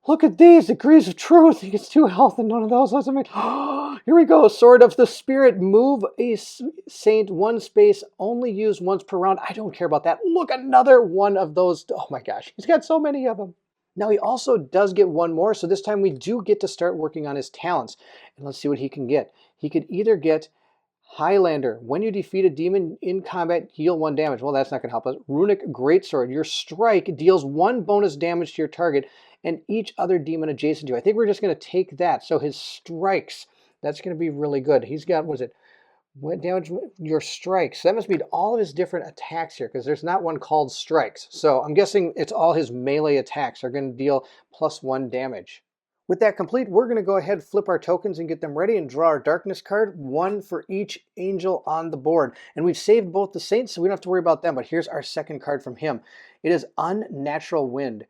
Look at these, degrees of truth. He gets 2 health and none of those. Here we go. Sword of the Spirit. Move a saint 1 space. Only use once per round. I don't care about that. Look, another one of those. Oh my gosh, he's got so many of them. Now he also does get 1 more. So this time we do get to start working on his talents. And let's see what he can get. He could either get Highlander. When you defeat a demon in combat, heal 1 damage. Well, that's not going to help us. Runic Greatsword. Your strike deals 1 bonus damage to your target and each other demon adjacent to you. I think we're just going to take that. So his strikes, that's going to be really good. He's got, what is it? What damage? Your strikes. That must be all of his different attacks here because there's not one called strikes. So I'm guessing it's all his melee attacks are going to deal +1 damage. With that complete, we're going to go ahead, flip our tokens and get them ready and draw our darkness card, 1 for each angel on the board. And we've saved both the saints, so we don't have to worry about them, but here's our second card from him. It is Unnatural Wind.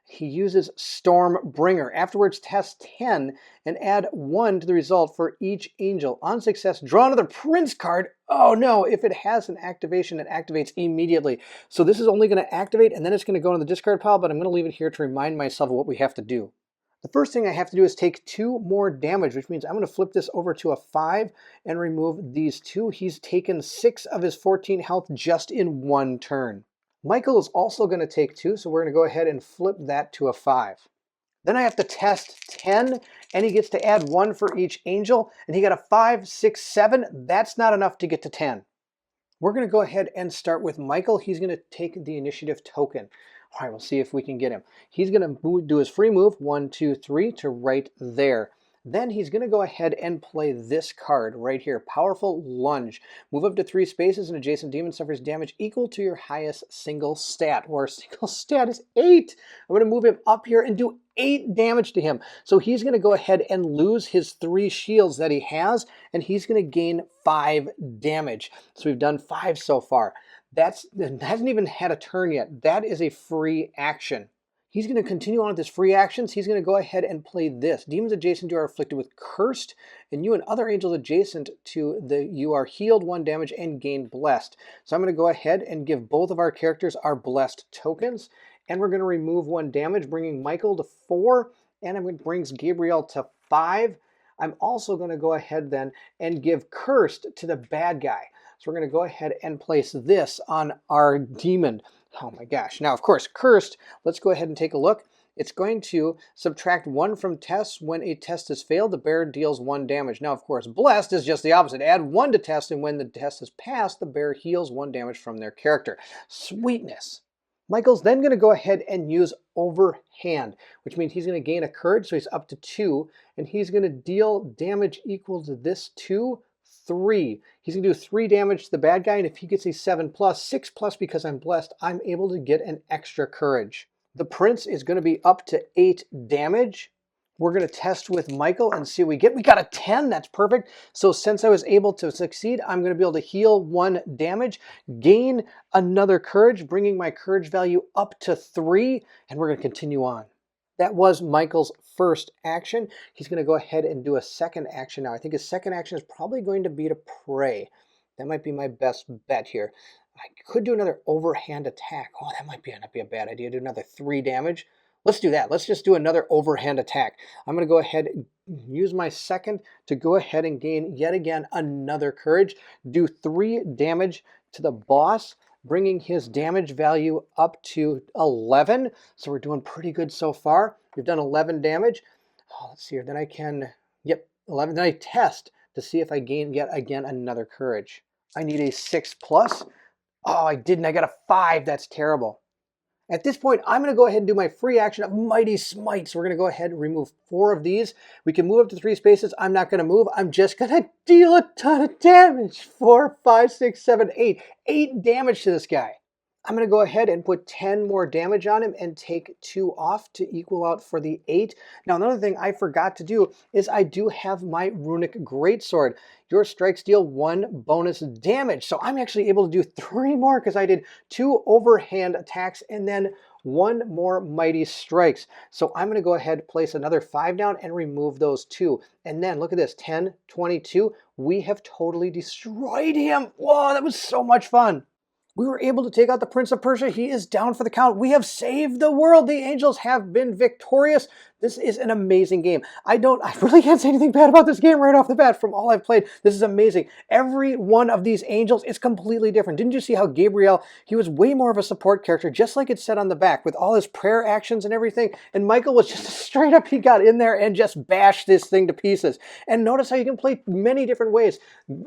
He uses Stormbringer. Afterwards, test 10 and add 1 to the result for each angel. On success, draw another Prince card. Oh no, if it has an activation, it activates immediately. So this is only going to activate and then it's going to go into the discard pile, but I'm going to leave it here to remind myself of what we have to do. The first thing I have to do is take 2 more damage, which means I'm going to flip this over to a 5 and remove these 2. He's taken 6 of his 14 health just in 1 turn. Michael is also going to take 2, so we're going to go ahead and flip that to a 5. Then I have to test 10, and he gets to add 1 for each angel, and he got a 5, 6, 7. That's not enough to get to 10. We're going to go ahead and start with Michael. He's going to take the initiative token. All right, we'll see if we can get him. He's going to do his free move, 1, 2, 3, to right there. Then he's going to go ahead and play this card right here, Powerful Lunge. Move up to 3 spaces, and adjacent demon suffers damage equal to your highest single stat, or single stat is 8. I'm going to move him up here and do 8 damage to him. So he's going to go ahead and lose his 3 shields that he has, and he's going to gain 5 damage. So we've done 5 so far. That hasn't even had a turn yet. That is a free action. He's going to continue on with his free actions. He's going to go ahead and play this. Demons adjacent to you are afflicted with cursed, and you and other angels adjacent to you are healed 1 damage and gain blessed. So I'm going to go ahead and give both of our characters our blessed tokens, and we're going to remove 1 damage, bringing Michael to 4, and it brings Gabriel to 5. I'm also going to go ahead then and give cursed to the bad guy. So we're going to go ahead and place this on our demon. Oh my gosh. Now, of course, cursed, let's go ahead and take a look. It's going to subtract 1 from tests. When a test has failed, the bear deals 1 damage. Now, of course, blessed is just the opposite. Add 1 to test, and when the test is passed, the bear heals 1 damage from their character. Sweetness. Michael's then going to go ahead and use overhand, which means he's going to gain a courage, so he's up to 2, and he's going to deal damage equal to this 2, 3. He's going to do 3 damage to the bad guy, and if he gets a 7 plus, 6 plus because I'm blessed, I'm able to get an extra courage. The prince is going to be up to 8 damage. We're going to test with Michael and see what we get. We got a 10. That's perfect. So since I was able to succeed, I'm going to be able to heal 1 damage, gain another courage, bringing my courage value up to 3, and we're going to continue on. That was Michael's first action. He's going to go ahead and do a second action now. I think his second action is probably going to be to pray. That might be my best bet here. I could do another overhand attack. Oh, that might not be a bad idea. Do another 3 damage. Let's do that. Let's just do another overhand attack. I'm going to go ahead and use my second to go ahead and gain yet again another courage. Do 3 damage to the boss, bringing his damage value up to 11. So we're doing pretty good so far. We've done 11 damage. Oh, let's see here. Then I can, 11. Then I test to see if I gain yet again another courage. I need a 6 plus. Oh, I didn't. I got a 5. That's terrible. At this point, I'm going to go ahead and do my free action of Mighty Smite. So we're going to go ahead and remove 4 of these. We can move up to 3 spaces. I'm not going to move. I'm just going to deal a ton of damage. 4, 5, 6, 7, 8. 8 damage to this guy. I'm going to go ahead and put 10 more damage on him and take 2 off to equal out for the 8. Now, another thing I forgot to do is I do have my Runic Greatsword. Your strikes deal 1 bonus damage. So I'm actually able to do 3 more because I did 2 overhand attacks and then 1 more Mighty Strikes. So I'm going to go ahead, place another 5 down and remove those 2. And then look at this, 10, 22. We have totally destroyed him. Whoa, that was so much fun. We were able to take out the Prince of Persia. He is down for the count. We have saved the world. The angels have been victorious. This is an amazing game. I really can't say anything bad about this game right off the bat from all I've played. This is amazing. Every one of these angels is completely different. Didn't you see how Gabriel, he was way more of a support character, just like it said on the back, with all his prayer actions and everything. And Michael was just straight up, he got in there and just bashed this thing to pieces. And notice how you can play many different ways.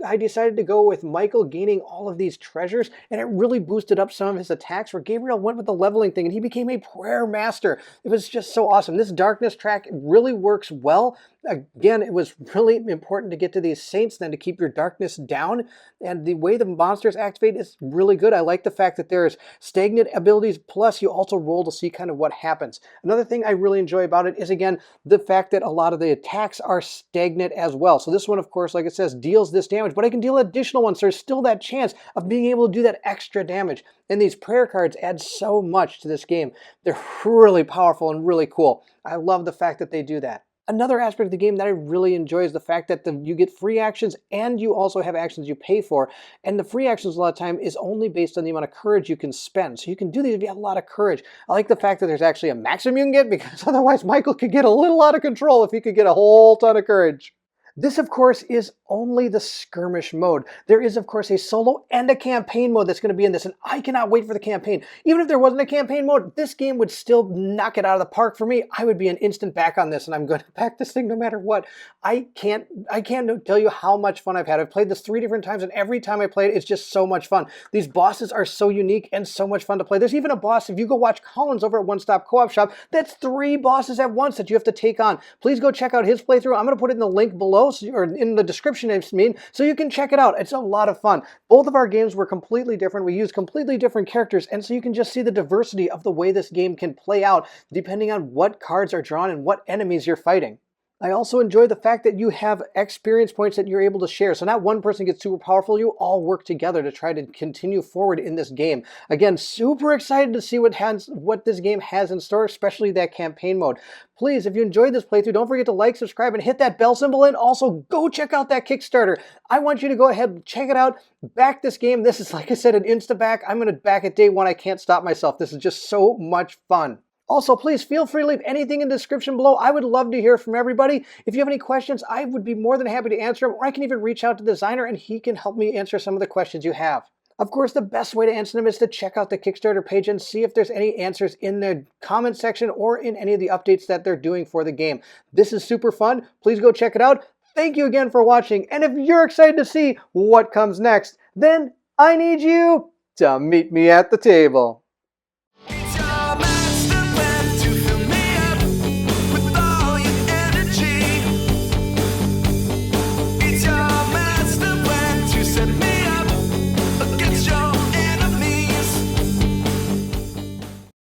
I decided to go with Michael gaining all of these treasures, and it really boosted up some of his attacks, where Gabriel went with the leveling thing, and he became a prayer master. It was just so awesome. This darkness track really works well. Again, it was really important to get to these saints then to keep your darkness down, and the way the monsters activate is really good. I like the fact that there's stagnant abilities, plus you also roll to see kind of what happens. Another thing I really enjoy about it is, again, the fact that a lot of the attacks are stagnant as well. So this one, of course, like it says, deals this damage, but I can deal additional ones. So there's still that chance of being able to do that extra damage. And these prayer cards add so much to this game. They're really powerful and really cool. I love the fact that they do that. Another aspect of the game that I really enjoy is the fact that you get free actions and you also have actions you pay for. And the free actions a lot of time is only based on the amount of courage you can spend. So you can do these if you have a lot of courage. I like the fact that there's actually a maximum you can get, because otherwise Michael could get a little out of control if he could get a whole ton of courage. This, of course, is only the skirmish mode. There is, of course, a solo and a campaign mode that's going to be in this, and I cannot wait for the campaign. Even if there wasn't a campaign mode, this game would still knock it out of the park for me. I would be an instant back on this, and I'm going to back this thing no matter what. I can't tell you how much fun I've had. I've played this 3 different times, and every time I play it, it's just so much fun. These bosses are so unique and so much fun to play. There's even a boss, if you go watch Colin's over at One Stop Co-op Shop, that's 3 bosses at once that you have to take on. Please go check out his playthrough. I'm going to put it in the link below, or in the description, so you can check it out. It's a lot of fun. Both of our games were completely different. We used completely different characters, and so you can just see the diversity of the way this game can play out depending on what cards are drawn and what enemies you're fighting. I also enjoy the fact that you have experience points that you're able to share. So not one person gets super powerful, you all work together to try to continue forward in this game. Again, super excited to see what this game has in store, especially that campaign mode. Please, if you enjoyed this playthrough, don't forget to like, subscribe, and hit that bell symbol, and also go check out that Kickstarter. I want you to go ahead, check it out, back this game. This is, like I said, an insta-back. I'm going to back it day 1. I can't stop myself. This is just so much fun. Also, please feel free to leave anything in the description below. I would love to hear from everybody. If you have any questions, I would be more than happy to answer them, or I can even reach out to the designer and he can help me answer some of the questions you have. Of course, the best way to answer them is to check out the Kickstarter page and see if there's any answers in the comment section or in any of the updates that they're doing for the game. This is super fun. Please go check it out. Thank you again for watching. And if you're excited to see what comes next, then I need you to meet me at the table.